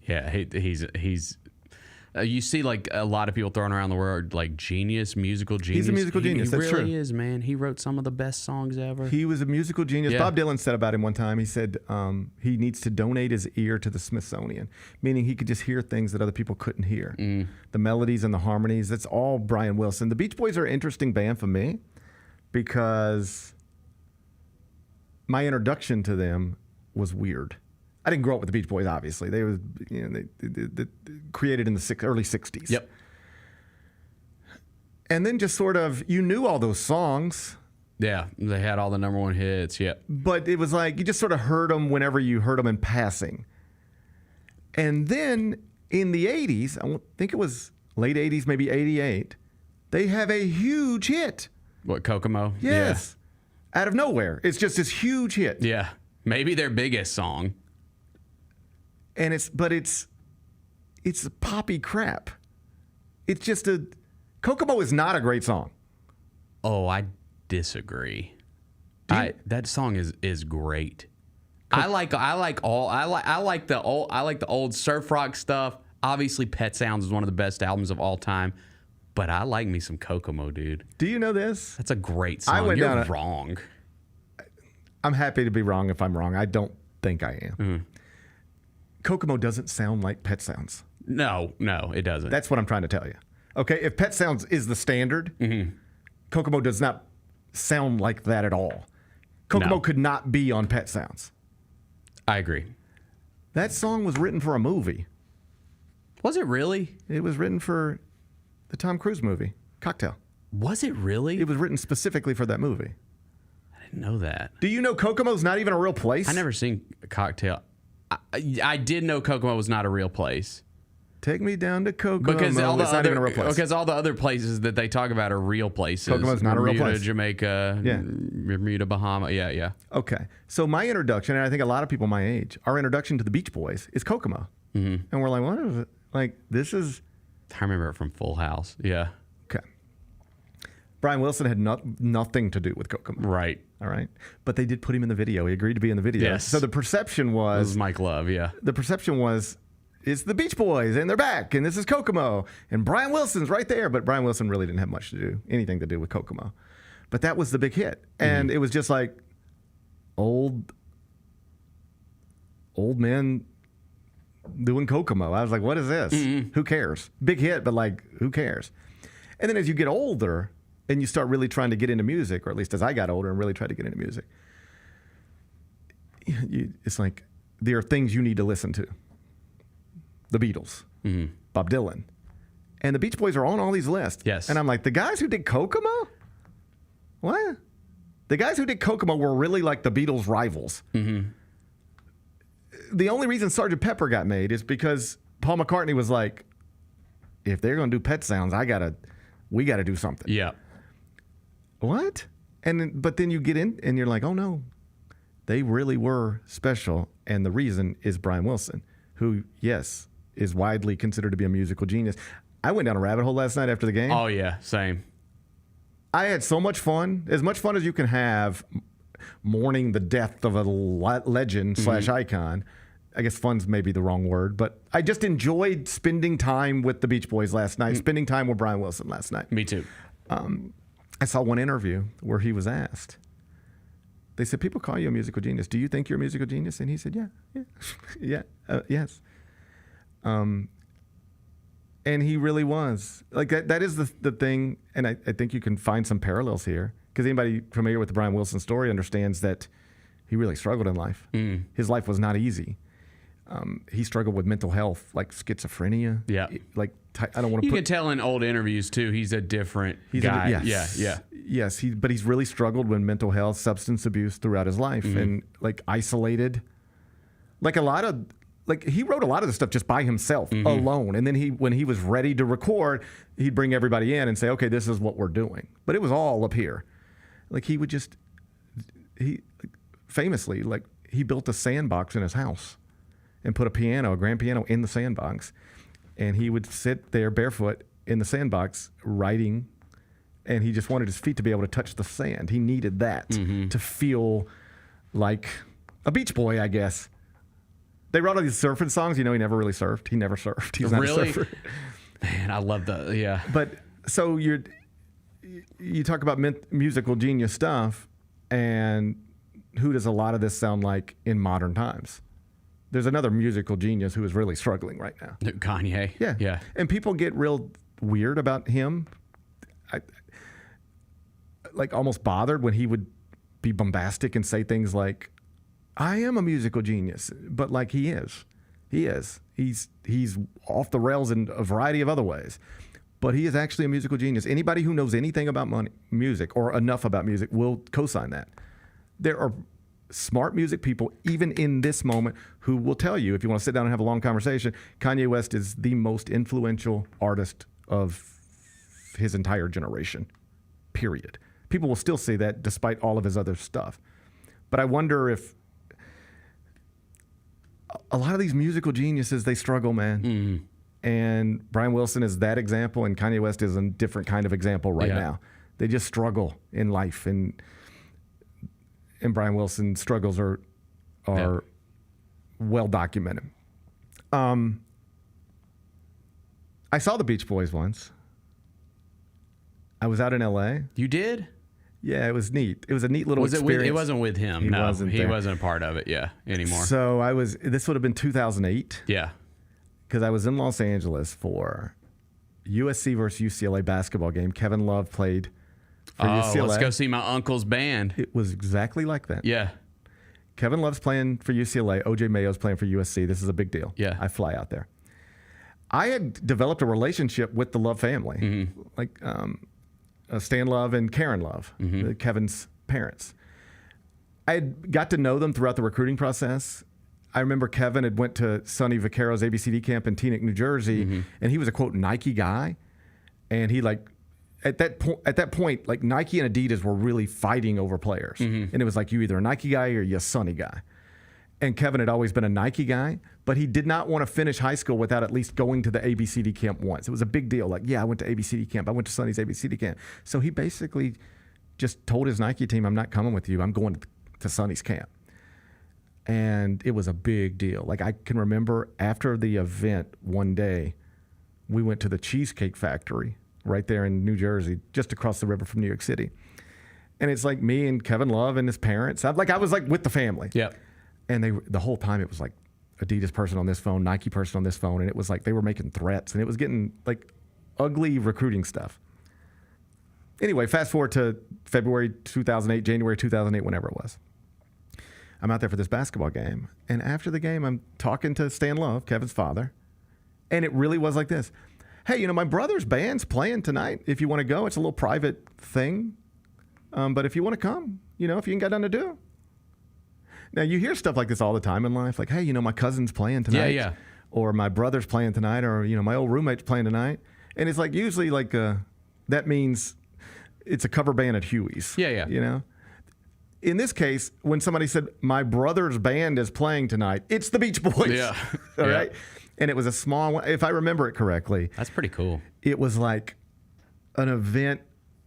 Yeah, he's you see like a lot of people throwing around the word like musical genius. He's a musical genius. That's really true. He is, man. He wrote some of the best songs ever. He was a musical genius. Yeah. Bob Dylan said about him one time, he said he needs to donate his ear to the Smithsonian, meaning he could just hear things that other people couldn't hear. The melodies and the harmonies, that's all Brian Wilson. The Beach Boys are an interesting band for me because my introduction to them was weird. I didn't grow up with the Beach Boys, obviously. They were, they created in the early 60s. Yep. And then just sort of, you knew all those songs. Yeah, they had all the number 1 hits, yep. But it was like, you just sort of heard them whenever you heard them in passing. And then in the 80s, I think it was late 80s, maybe 88, they have a huge hit. What, Kokomo? Yes. Out of nowhere. It's just this huge hit. Yeah. Maybe their biggest song. And it's poppy crap. It's just Kokomo is not a great song. Oh, I disagree. That song is great. I like the old surf rock stuff. Obviously, Pet Sounds is one of the best albums of all time. But I like me some Kokomo, dude. Do you know this? That's a great song. You're wrong. I'm happy to be wrong if I'm wrong. I don't think I am. Kokomo doesn't sound like Pet Sounds. No, it doesn't. That's what I'm trying to tell you. Okay, if Pet Sounds is the standard, Kokomo does not sound like that at all. Kokomo could not be on Pet Sounds. I agree. That song was written for a movie. Was it really? It was written for the Tom Cruise movie, Cocktail. Was it really? It was written specifically for that movie. I didn't know that. Do you know Kokomo's not even a real place? I never seen Cocktail. I did know Kokomo was not a real place. Take me down to Kokomo. Because all the not even a real place. Because all the other places that they talk about are real places. Kokomo's not a real place. Jamaica, Bermuda, Bahama. Yeah. Okay. So my introduction, and I think a lot of people my age, our introduction to the Beach Boys is Kokomo. And we're like, what is it? Like, this is... I remember it from Full House. Yeah. Okay. Brian Wilson had nothing to do with Kokomo. Right. All right. But they did put him in the video. He agreed to be in the video. Yes. So the perception was... It was Mike Love, yeah. The perception was, it's the Beach Boys, and they're back, and this is Kokomo, and Brian Wilson's right there. But Brian Wilson really didn't have anything to do with Kokomo. But that was the big hit. And it was just like old men doing Kokomo. I was like, what is this? Who cares? Big hit, but like, who cares? And then as you get older and you start really trying to get into music, or at least as I got older and really tried to get into music, it's like there are things you need to listen to. The Beatles, Bob Dylan, and the Beach Boys are on all these lists. Yes. And I'm like, the guys who did Kokomo? What? The guys who did Kokomo were really like the Beatles' rivals. The only reason Sgt. Pepper got made is because Paul McCartney was like, if they're going to do Pet Sounds, we got to do something. Yeah. What? But then you get in and you're like, oh no, they really were special. And the reason is Brian Wilson, who, yes, is widely considered to be a musical genius. I went down a rabbit hole last night after the game. Oh yeah, same. I had so much fun, as much fun as you can have mourning the death of a legend / icon. I guess fun's maybe the wrong word, but I just enjoyed spending time with the Beach Boys last night, spending time with Brian Wilson last night. Me too. I saw one interview where he was asked. They said, people call you a musical genius. Do you think you're a musical genius? And he said, yes. And he really was. Like, that is the thing, and I think you can find some parallels here, because anybody familiar with the Brian Wilson story understands that he really struggled in life. His life was not easy. He struggled with mental health, like schizophrenia. Yeah. Like, I don't want to You can tell in old interviews, too, he's a different guy. Yes, but he's really struggled with mental health, substance abuse throughout his life, and like isolated. Like he wrote a lot of the stuff just by himself, alone. And then when he was ready to record, he'd bring everybody in and say, okay, this is what we're doing. But it was all up here. Like he famously, like he built a sandbox in his house and put a grand piano in the sandbox. And he would sit there barefoot in the sandbox writing, and he just wanted his feet to be able to touch the sand. He needed that to feel like a beach boy, I guess. They wrote all these surfing songs. He never really surfed. He never surfed. He's not a surfer. Man, I love that. Yeah. But so you talk about musical genius stuff, and who does a lot of this sound like in modern times? There's another musical genius who is really struggling right now. Kanye. Yeah. And people get real weird about him. Like almost bothered when he would be bombastic and say things like, I am a musical genius, but like he is. He's off the rails in a variety of other ways, but he is actually a musical genius. Anybody who knows anything about music or enough about music will co-sign that. There are smart music people, even in this moment, who will tell you, if you want to sit down and have a long conversation, Kanye West is the most influential artist of his entire generation, period. People will still say that despite all of his other stuff. But I wonder if a lot of these musical geniuses, they struggle, man. And Brian Wilson is that example, and Kanye West is a different kind of example right now. They just struggle in life, and Brian Wilson's struggles are well documented. I saw the Beach Boys once. I was out in L.A. You did? Yeah, it was neat. It was a neat little experience. It wasn't with him. He wasn't a part of it. Anymore. So this would have been 2008. Yeah, because I was in Los Angeles for USC versus UCLA basketball game. Kevin Love played for UCLA. Let's go see my uncle's band. It was exactly like that. Yeah. Kevin Love's playing for UCLA. OJ Mayo's playing for USC. This is a big deal. Yeah. I fly out there. I had developed a relationship with the Love family, like Stan Love and Karen Love, Kevin's parents. I had got to know them throughout the recruiting process. I remember Kevin had went to Sonny Vaccaro's ABCD camp in Teaneck, New Jersey, and he was a, quote, Nike guy. And he, like, at that point, like, Nike and Adidas were really fighting over players. And it was like, you either a Nike guy or you a Sonny guy. And Kevin had always been a Nike guy, but he did not want to finish high school without at least going to the ABCD camp once. It was a big deal. Like, yeah, I went to ABCD camp. I went to Sonny's ABCD camp. So he basically just told his Nike team, I'm not coming with you. I'm going to Sonny's camp. And it was a big deal. Like, I can remember after the event one day, we went to the Cheesecake Factory right there in New Jersey, just across the river from New York City. And it's like me and Kevin Love and his parents. I was like with the family. Yeah. And the whole time it was like Adidas person on this phone, Nike person on this phone. And it was like they were making threats, and it was getting like ugly recruiting stuff. Anyway, fast forward to February 2008, January 2008, whenever it was. I'm out there for this basketball game. And after the game, I'm talking to Stan Love, Kevin's father. And it really was like this. Hey, my brother's band's playing tonight. If you want to go, it's a little private thing. But if you want to come, if you ain't got nothing to do. Now, you hear stuff like this all the time in life. Like, hey, my cousin's playing tonight. Yeah. Or my brother's playing tonight. Or, my old roommate's playing tonight. And it's like usually like that means it's a cover band at Huey's. Yeah. In this case, when somebody said, my brother's band is playing tonight, it's the Beach Boys. Yeah. All right? And it was a small one. If I remember it correctly. That's pretty cool. It was like an event,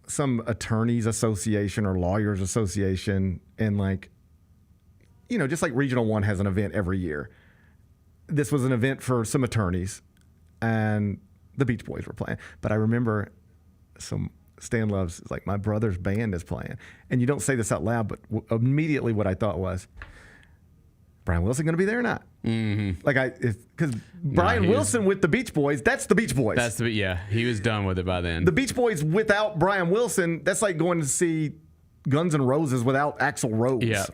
some attorneys association or lawyers association, and like, just like Regional 1 has an event every year. This was an event for some attorneys, and the Beach Boys were playing. But I remember some Stan Love's like, my brother's band is playing. And you don't say this out loud, but immediately what I thought was, Brian Wilson going to be there or not? Mm-hmm. Because Brian Wilson with the Beach Boys, that's the Beach Boys. He was done with it by then. The Beach Boys without Brian Wilson, that's like going to see Guns N' Roses without Axl Rose. Yeah.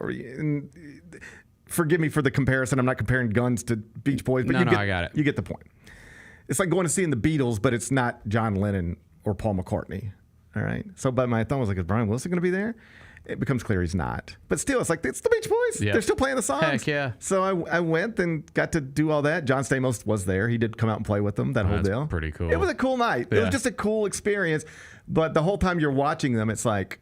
Forgive me for the comparison. I'm not comparing Guns to Beach Boys, but I got it. You get the point. It's like going to see the Beatles, but it's not John Lennon or Paul McCartney. All right. So, but my thought was like, is Brian Wilson going to be there? It becomes clear he's not. But still, it's like, it's the Beach Boys. Yep. They're still playing the songs. Heck yeah. So I went and got to do all that. John Stamos was there. He did come out and play with them, that whole deal. Pretty cool. It was a cool night. Yeah. It was just a cool experience. But the whole time you're watching them, it's like,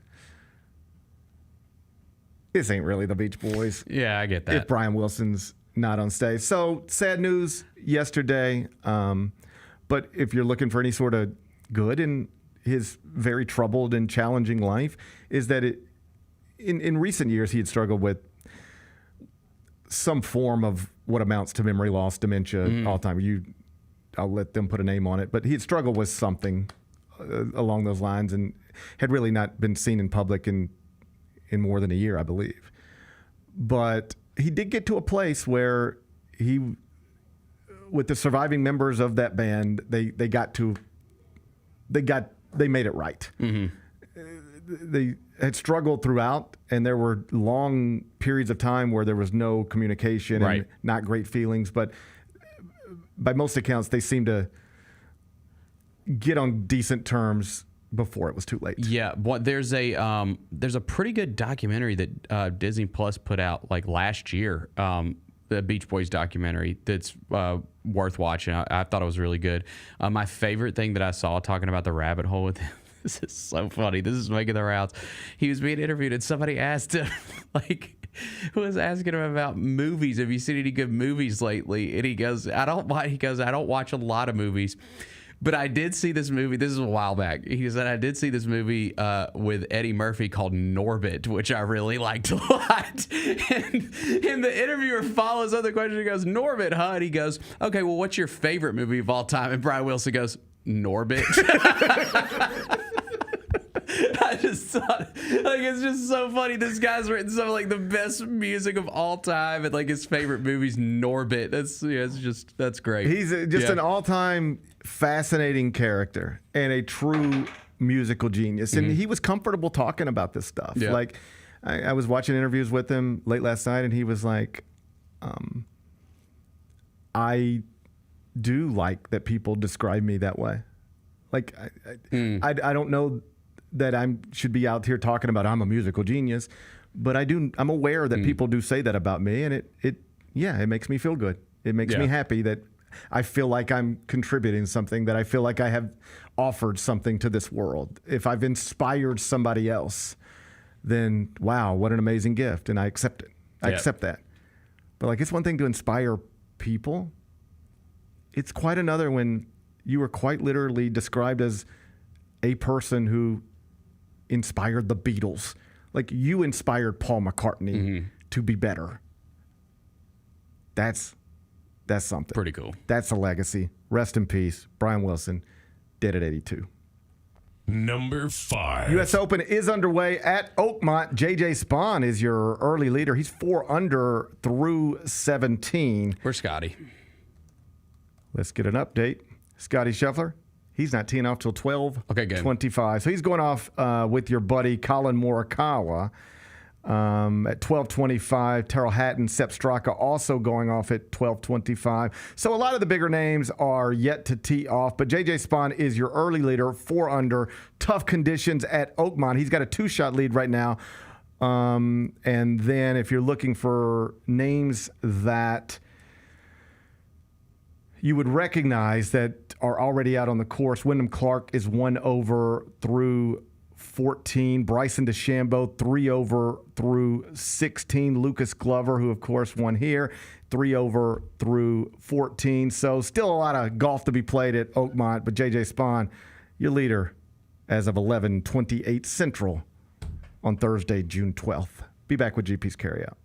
this ain't really the Beach Boys. Yeah, I get that. If Brian Wilson's not on stage. So sad news yesterday. But if you're looking for any sort of good in his very troubled and challenging life, is that in recent years he had struggled with some form of what amounts to memory loss, dementia, all the time. I'll let them put a name on it, but he had struggled with something along those lines and had really not been seen in public in more than a year, I believe. But he did get to a place where with the surviving members of that band, they made it right. Mm-hmm. They had struggled throughout, and there were long periods of time where there was no communication and not great feelings. But by most accounts, they seemed to get on decent terms before it was too late. Yeah, there's a pretty good documentary that Disney Plus put out like last year. The Beach Boys documentary that's worth watching. I thought it was really good. My favorite thing that I saw talking about the rabbit hole with him, this is so funny. This is making the rounds. He was being interviewed and somebody asked him, who was asking him about movies. Have you seen any good movies lately? And he goes, I don't watch a lot of movies. But I did see this movie. This is a while back. He said, I did see this movie with Eddie Murphy called Norbit, which I really liked a lot. And the interviewer follows up the question. He goes, Norbit, huh? And he goes, okay, well, what's your favorite movie of all time? And Brian Wilson goes, Norbit. I just thought, it's just so funny. This guy's written some of the best music of all time, and his favorite movie's Norbit. That's great. He's an all-time fascinating character and a true musical genius. And he was comfortable talking about this stuff. Yeah. I was watching interviews with him late last night, and he was like, I do like that people describe me that way. I don't know that I should be out here talking about I'm a musical genius, but I'm aware that people do say that about me, and it makes me feel good. It makes me happy that I feel like I'm contributing something, that I feel like I have offered something to this world. If I've inspired somebody else, then wow, what an amazing gift, and I accept it. I accept that. But it's one thing to inspire people. It's quite another when you were quite literally described as a person who inspired the Beatles. You inspired Paul McCartney to be better. That's something. Pretty cool. That's a legacy. Rest in peace. Brian Wilson, dead at 82. Number 5. U.S. Open is underway at Oakmont. J.J. Spaun is your early leader. He's 4 under through 17. Where's Scotty? Let's get an update. Scotty Scheffler, he's not teeing off till 12:25. So he's going off with your buddy Colin Morikawa at 12:25. Terrell Hatton, Sepp Straka also going off at 12:25. So a lot of the bigger names are yet to tee off, but J.J. Spaun is your early leader, 4 under. Tough conditions at Oakmont. He's got a 2-shot lead right now. And then if you're looking for names that you would recognize that are already out on the course, Wyndham Clark is 1 over through 14. Bryson DeChambeau, 3 over through 16. Lucas Glover, who of course won here, 3 over through 14. So still a lot of golf to be played at Oakmont, but J.J. Spaun, your leader as of 11:28 Central on Thursday, June 12th. Be back with GP's Carryout.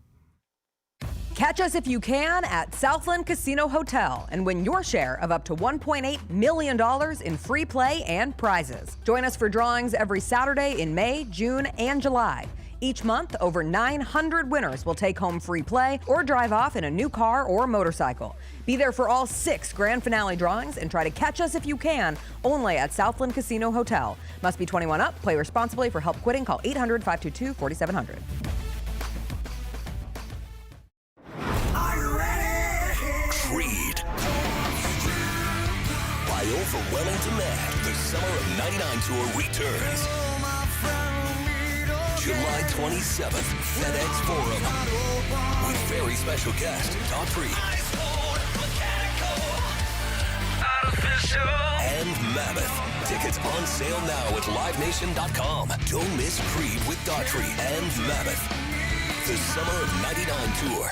Catch us if you can at Southland Casino Hotel and win your share of up to $1.8 million in free play and prizes. Join us for drawings every Saturday in May, June, and July. Each month, over 900 winners will take home free play or drive off in a new car or motorcycle. Be there for all 6 grand finale drawings and try to catch us if you can, only at Southland Casino Hotel. Must be 21 up. Play responsibly. For help quitting, call 800-522-4700. Creed. By overwhelming demand, the Summer of '99 tour returns. July 27th, FedEx Forum. With very special guest, Daughtry. And Mammoth. Tickets on sale now at LiveNation.com. Don't miss Creed with Daughtry and Mammoth. The Summer of '99 tour.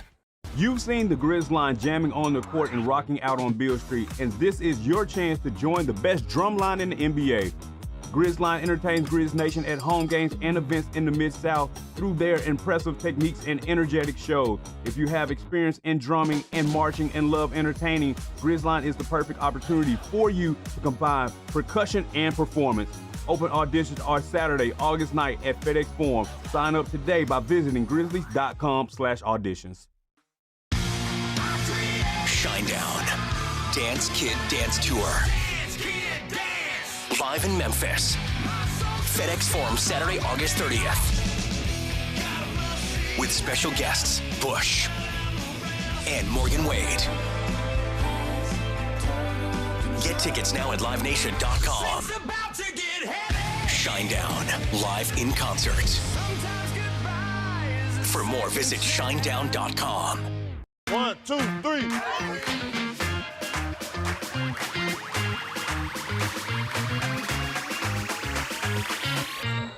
You've seen the Grizz line jamming on the court and rocking out on Beale Street, and this is your chance to join the best drum line in the NBA. Grizz line entertains Grizz Nation at home games and events in the Mid-South through their impressive techniques and energetic shows. If you have experience in drumming and marching and love entertaining, Grizz line is the perfect opportunity for you to combine percussion and performance. Open auditions are Saturday, August 9th at FedEx Forum. Sign up today by visiting grizzlies.com/auditions. Shinedown. Dance Kid Dance Tour. Live in Memphis. FedEx Forum Saturday, August 30th. With special guests, Bush and Morgan Wade. Get tickets now at LiveNation.com. Shinedown, live in concert. For more, visit Shinedown.com. 1, 2, 3.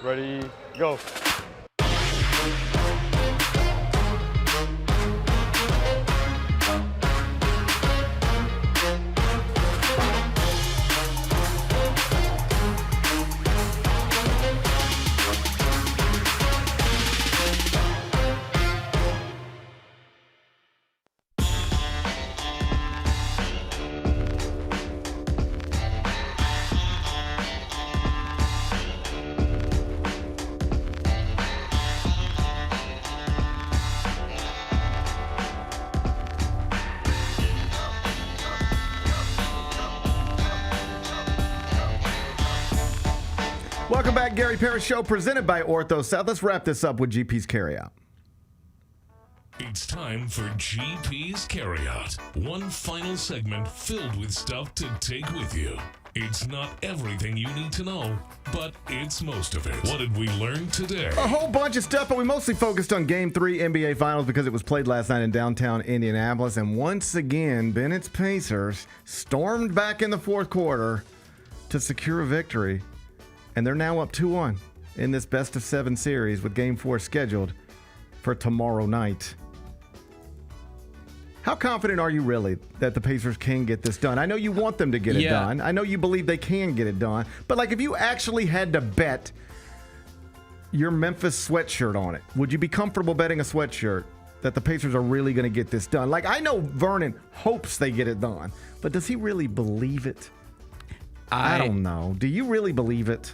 Ready, go. Welcome back, Gary Parrish Show, presented by Ortho South. Let's wrap this up with GP's Carryout. It's time for GP's Carryout. One final segment filled with stuff to take with you. It's not everything you need to know, but it's most of it. What did we learn today? A whole bunch of stuff, but we mostly focused on Game 3 NBA Finals because it was played last night in downtown Indianapolis. And once again, Bennett's Pacers stormed back in the fourth quarter to secure a victory. And they're now up 2-1 in this best-of-7 series with Game 4 scheduled for tomorrow night. How confident are you really that the Pacers can get this done? I know you want them to get it done. I know you believe they can get it done. But, like, if you actually had to bet your Memphis sweatshirt on it, would you be comfortable betting a sweatshirt that the Pacers are really going to get this done? Like, I know Vernon hopes they get it done, but does he really believe it? I don't know. Do you really believe it?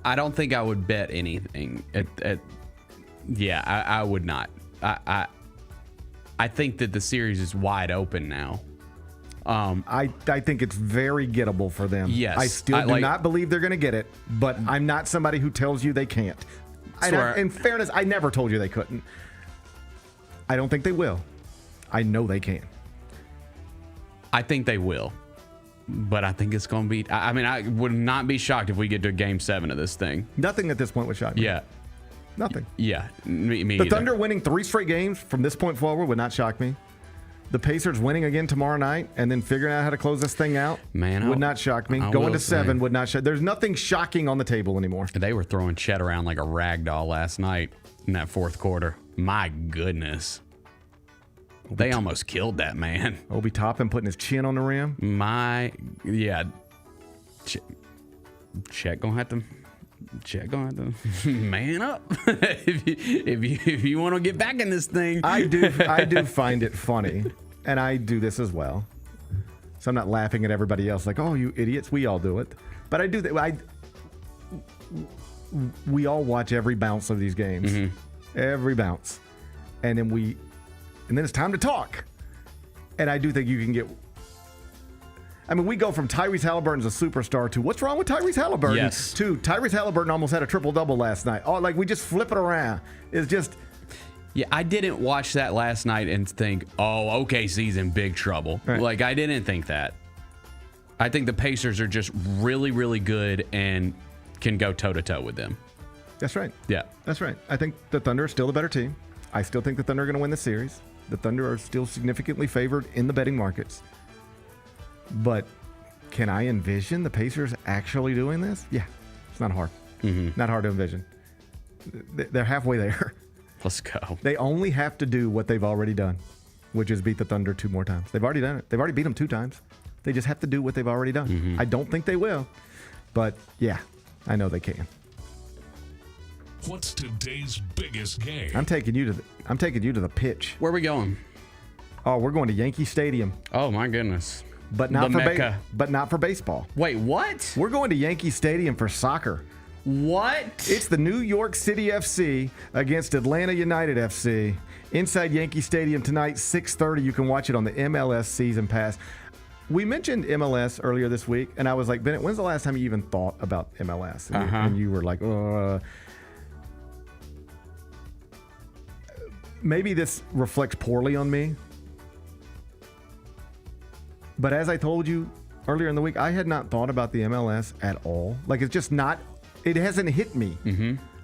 I don't think I would bet anything. I would not. I think that the series is wide open now. I think it's very gettable for them. Yes. I still do not believe they're going to get it, but I'm not somebody who tells you they can't. In fairness, I never told you they couldn't. I don't think they will. I know they can. I think they will. But I think it's going to be... I mean, I would not be shocked if we get to Game 7 of this thing. Nothing at this point would shock me. Yeah. Nothing. Yeah. Me the either. Thunder winning 3 straight games from this point forward would not shock me. The Pacers winning again tomorrow night and then figuring out how to close this thing out would not shock me. Going to 7 would not shock. There's nothing shocking on the table anymore. They were throwing Chet around like a rag doll last night in that fourth quarter. My goodness. They almost killed that man. Obi Toppin putting his chin on the rim. Chet gonna have to Check on the man up. if you want to get back in this thing. I do find it funny, and I do this as well. So I'm not laughing at everybody else like, oh, you idiots. We all do it. But I do that. We all watch every bounce of these games. Every bounce. And then it's time to talk. And I do think you can get... I mean, we go from Tyrese Halliburton's a superstar to what's wrong with Tyrese Halliburton? Yes. To Tyrese Halliburton almost had a triple-double last night. Oh, like we just flip it around. It's just... Yeah, I didn't watch that last night and think, oh, OKC's in big trouble. Right. Like, I didn't think that. I think the Pacers are just really, really good and can go toe-to-toe with them. That's right. Yeah. That's right. I think the Thunder are still the better team. I still think the Thunder are going to win the series. The Thunder are still significantly favored in the betting markets. But can I envision the Pacers actually doing this? Yeah. It's not hard. Not hard to envision. They're halfway there. Let's go. They only have to do what they've already done, which is beat the Thunder 2 more times. They've already done it. They've already beat them 2 times. They just have to do what they've already done. I don't think they will. But, yeah, I know they can. What's today's biggest game? I'm taking you to the pitch. Where are we going? Oh, we're going to Yankee Stadium. Oh, my goodness. But not The for Mecca. but not for baseball. Wait, what? We're going to Yankee Stadium for soccer. What? It's the New York City FC against Atlanta United FC. Inside Yankee Stadium tonight, 6:30. You can watch it on the MLS Season Pass. We mentioned MLS earlier this week, and I was like, Bennett, when's the last time you even thought about MLS? And you were like, maybe this reflects poorly on me. But as I told you earlier in the week, I had not thought about the MLS at all. Like, it's just not, it hasn't hit me.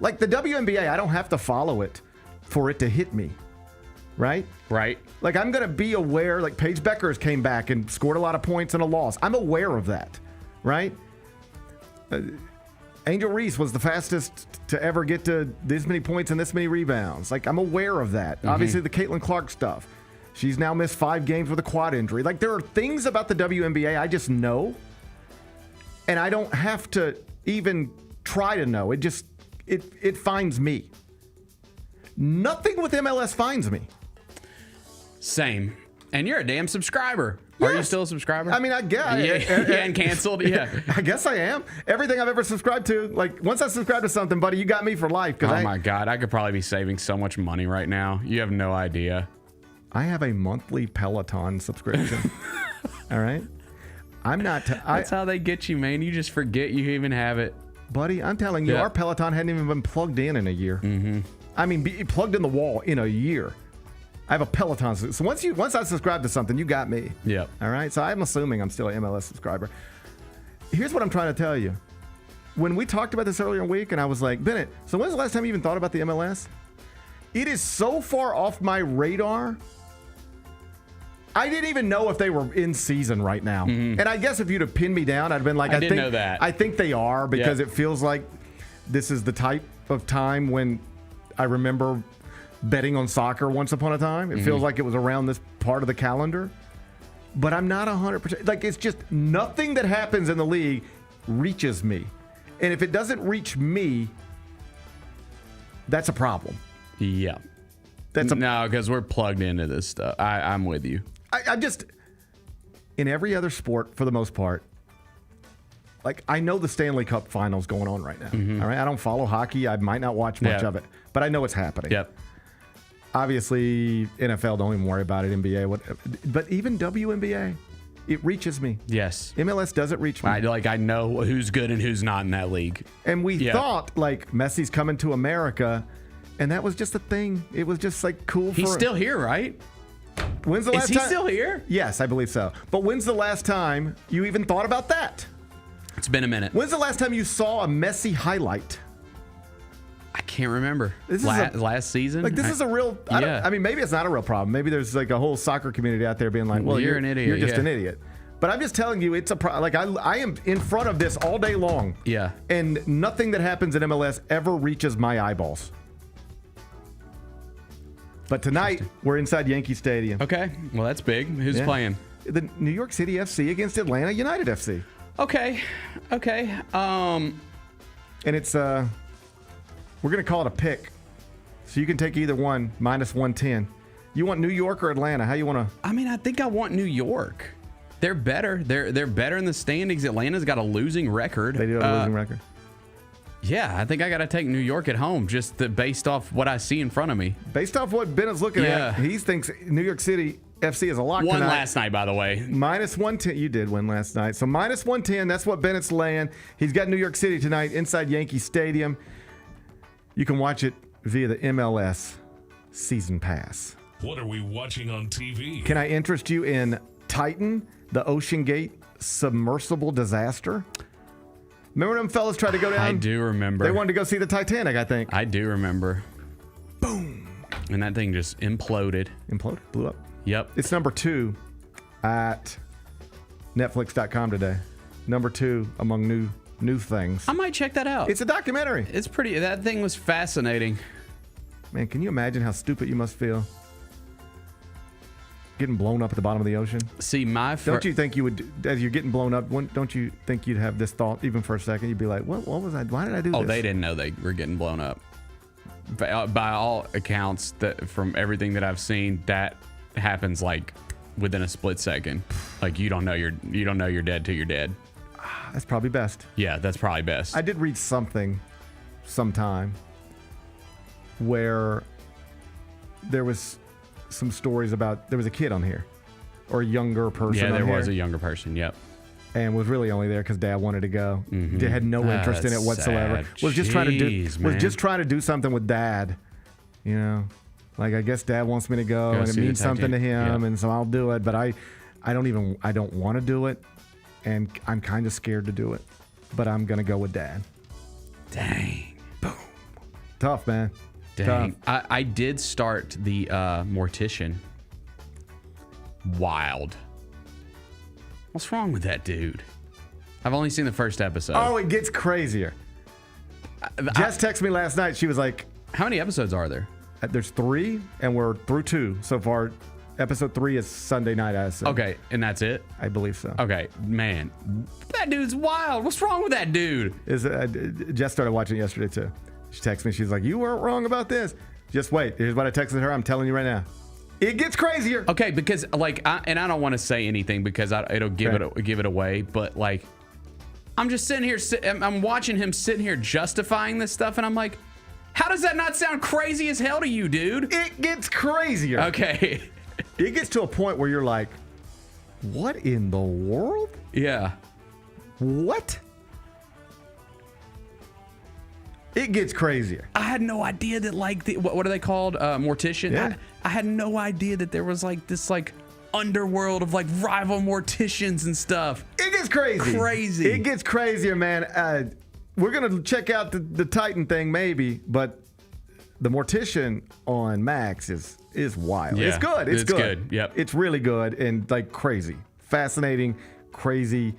Like the WNBA, I don't have to follow it for it to hit me. Right? Right. Like, I'm going to be aware, like Paige Beckers came back and scored a lot of points in a loss. I'm aware of that. Right? Angel Reese was the fastest to ever get to this many points and this many rebounds. Like, I'm aware of that. Obviously, the Caitlin Clark stuff. She's now missed 5 games with a quad injury. Like, there are things about the WNBA I just know, and I don't have to even try to know. It just, it finds me. Nothing with MLS finds me. Same. And you're a damn subscriber. Yes. Are you still a subscriber? I mean, I guess. And canceled? Yeah. I guess I am. Everything I've ever subscribed to, like, once I subscribe to something, buddy, you got me for life. Oh, my God. I could probably be saving so much money right now. You have no idea. I have a monthly Peloton subscription. All right? I'm not... That's how they get you, man. You just forget you even have it. Buddy, I'm telling you, our Peloton hadn't even been plugged in a year. I mean, plugged in the wall in a year. I have a Peloton. So once I subscribe to something, you got me. Yep. All right? So I'm assuming I'm still an MLS subscriber. Here's what I'm trying to tell you. When we talked about this earlier in the week, and I was like, Bennett, so when's the last time you even thought about the MLS? It is so far off my radar. I didn't even know if they were in season right now. And I guess if you'd have pinned me down, I'd have been like, I didn't know that. I think they are, because it feels like this is the type of time when I remember betting on soccer once upon a time. It feels like it was around this part of the calendar. But I'm not 100%. Like, it's just nothing that happens in the league reaches me. And if it doesn't reach me, that's a problem. Yeah. No, because we're plugged into this stuff. I'm with you. I'm just, in every other sport, for the most part, like, I know the Stanley Cup finals going on right now. All right, I don't follow hockey. I might not watch much of it, but I know it's happening. Yep. Obviously, NFL, don't even worry about it. NBA, but even WNBA, it reaches me. Yes. MLS doesn't reach me. I know who's good and who's not in that league. And we thought, like, Messi's coming to America, and that was just a thing. It was just, like, cool. He's still here, right? When's the last time? Is he still here? Yes, I believe so. But when's the last time you even thought about that? It's been a minute. When's the last time you saw a Messi highlight? I can't remember. This is last season? Like, this is a real... I mean, maybe it's not a real problem. Maybe there's, like, a whole soccer community out there being like, well, you're an idiot. You're just an idiot. But I'm just telling you, it's a problem. Like, I am in front of this all day long. Yeah. And nothing that happens in MLS ever reaches my eyeballs. But tonight, we're inside Yankee Stadium. Okay. Well, that's big. Who's playing? The New York City FC against Atlanta United FC. Okay. And it's we're going to call it a pick. So you can take either one, minus 110. You want New York or Atlanta? How you want to? I mean, I think I want New York. They're better. They're better in the standings. Atlanta's got a losing record. They do have a losing record. Yeah, I think I got to take New York at home just based off what I see in front of me. Based off what Bennett's looking at, he thinks New York City FC is a lock Won tonight. last night, by the way. Minus 110. You did win last night. So minus 110, that's what Bennett's laying. He's got New York City tonight inside Yankee Stadium. You can watch it via the MLS Season Pass. What are we watching on TV? Can I interest you in Titan, the Ocean Gate submersible disaster? Remember them fellas tried to go down? I do remember. They wanted to go see the Titanic, I think. I do remember. Boom. And that thing just imploded. Imploded? Blew up? Yep. It's number 2 at Netflix.com today. Number 2 among new things. I might check that out. It's a documentary. It's pretty. That thing was fascinating. Man, can you imagine how stupid you must feel? Getting blown up at the bottom of the ocean. See, don't you think you would, as you're getting blown up, don't you think you'd have this thought even for a second? You'd be like, what was I? Why did I do this? Oh, they didn't know they were getting blown up. By all accounts, that from everything that I've seen, that happens like within a split second. Like you don't know you're dead till you're dead. That's probably best. Yeah, that's probably best. I did read something sometime where there was some stories about there was a kid on here or a younger person. Yeah, there was here, a younger person. Yep. And was really only there because Dad wanted to go. Mm-hmm. They had no interest in it whatsoever. Sad. Was just Jeez, trying to do something with Dad. You know, like I guess Dad wants me to go and it see the means something to him, Yep. and so I'll do it. But I don't want to do it, and I'm kind of scared to do it. But I'm gonna go with Dad. Dang. Boom. Tough, man. Dang. Tough. I did start the Mortician. Wild. What's wrong with that dude? I've only seen the first episode. Oh, it gets crazier. Jess texted me last night. She was like, how many episodes are there? There's 3, and we're through 2 so far. Episode 3 is Sunday night, I assume. Okay, and that's it? I believe so. Okay, man. That dude's wild. What's wrong with that dude? Jess started watching it yesterday, too. She texted me. She's like, you weren't wrong about this. Just wait. Here's what I texted her. I'm telling you right now. It gets crazier. Okay, because like, I don't want to say anything because it'll give it away. But like, I'm just sitting here. I'm watching him sitting here justifying this stuff, and I'm like, how does that not sound crazy as hell to you, dude? It gets crazier. Okay. It gets to a point where you're like, what in the world? Yeah. What? It gets crazier. I had no idea that like what are they called? Mortician. Yeah. I had no idea that there was like this like underworld of like rival morticians and stuff. It gets crazy. Crazy. It gets crazier, man. We're gonna check out the Titan thing maybe, but the Mortician on Max is wild. Yeah, it's good. It's good. Yep. It's really good and like crazy, fascinating, crazy.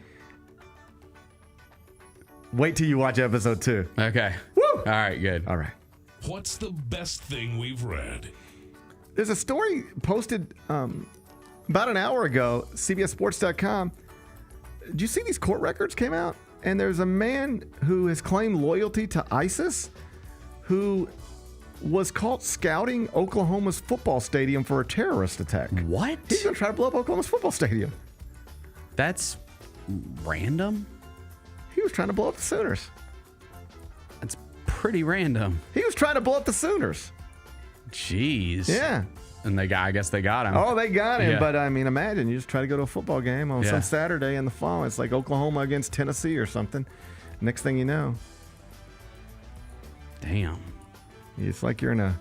Wait till you watch episode 2. Okay. Woo! All right. Good. All right. What's the best thing we've read? There's a story posted about an hour ago, CBSSports.com. Did you see these court records came out? And there's a man who has claimed loyalty to ISIS who was caught scouting Oklahoma's football stadium for a terrorist attack. What? He's going to try to blow up Oklahoma's football stadium. That's random. He was trying to blow up the Sooners. That's pretty random. He was trying to blow up the Sooners. Jeez. Yeah. And I guess they got him. Oh, they got him. Yeah. But I mean, imagine you just try to go to a football game on some Saturday in the fall. It's like Oklahoma against Tennessee or something. Next thing you know. Damn. It's like you're in a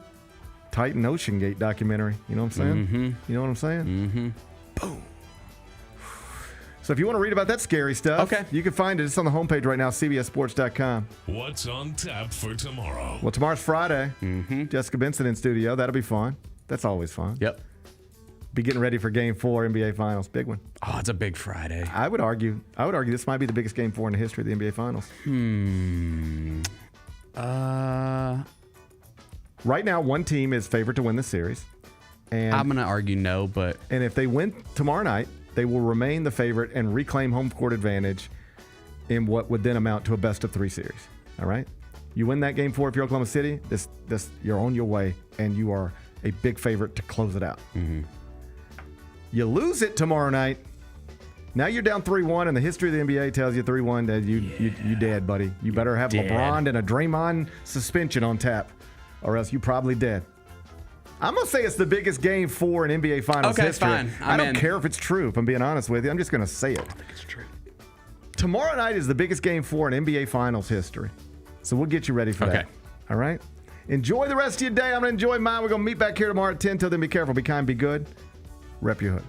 Titan Ocean Gate documentary. You know what I'm saying? Mm-hmm. You know what I'm saying? Mm-hmm. Boom. So if you want to read about that scary stuff, you can find it. It's on the homepage right now, CBSSports.com. What's on tap for tomorrow? Well, tomorrow's Friday. Mm-hmm. Jessica Benson in studio. That'll be fun. That's always fun. Yep. Be getting ready for Game 4 NBA Finals. Big one. Oh, it's a big Friday. I would argue this might be the biggest Game 4 in the history of the NBA Finals. Right now, one team is favored to win the series. And I'm going to argue no, but... And if they win tomorrow night, they will remain the favorite and reclaim home court advantage in what would then amount to a best-of-3 series. All right? You win that game 4 if you're Oklahoma City, this you're on your way, and you are a big favorite to close it out. Mm-hmm. You lose it tomorrow night. Now you're down 3-1, and the history of the NBA tells you 3-1 that you dead, buddy. You better have LeBron and a Draymond suspension on tap, or else you probably dead. I'm going to say it's the biggest game 4 in NBA Finals history. Fine. I don't care if it's true, if I'm being honest with you. I'm just going to say it. I think it's true. Tomorrow night is the biggest game 4 in NBA Finals history. So we'll get you ready for that. All right? Enjoy the rest of your day. I'm going to enjoy mine. We're going to meet back here tomorrow at 10. Till then, be careful, be kind, be good. Rep your hood.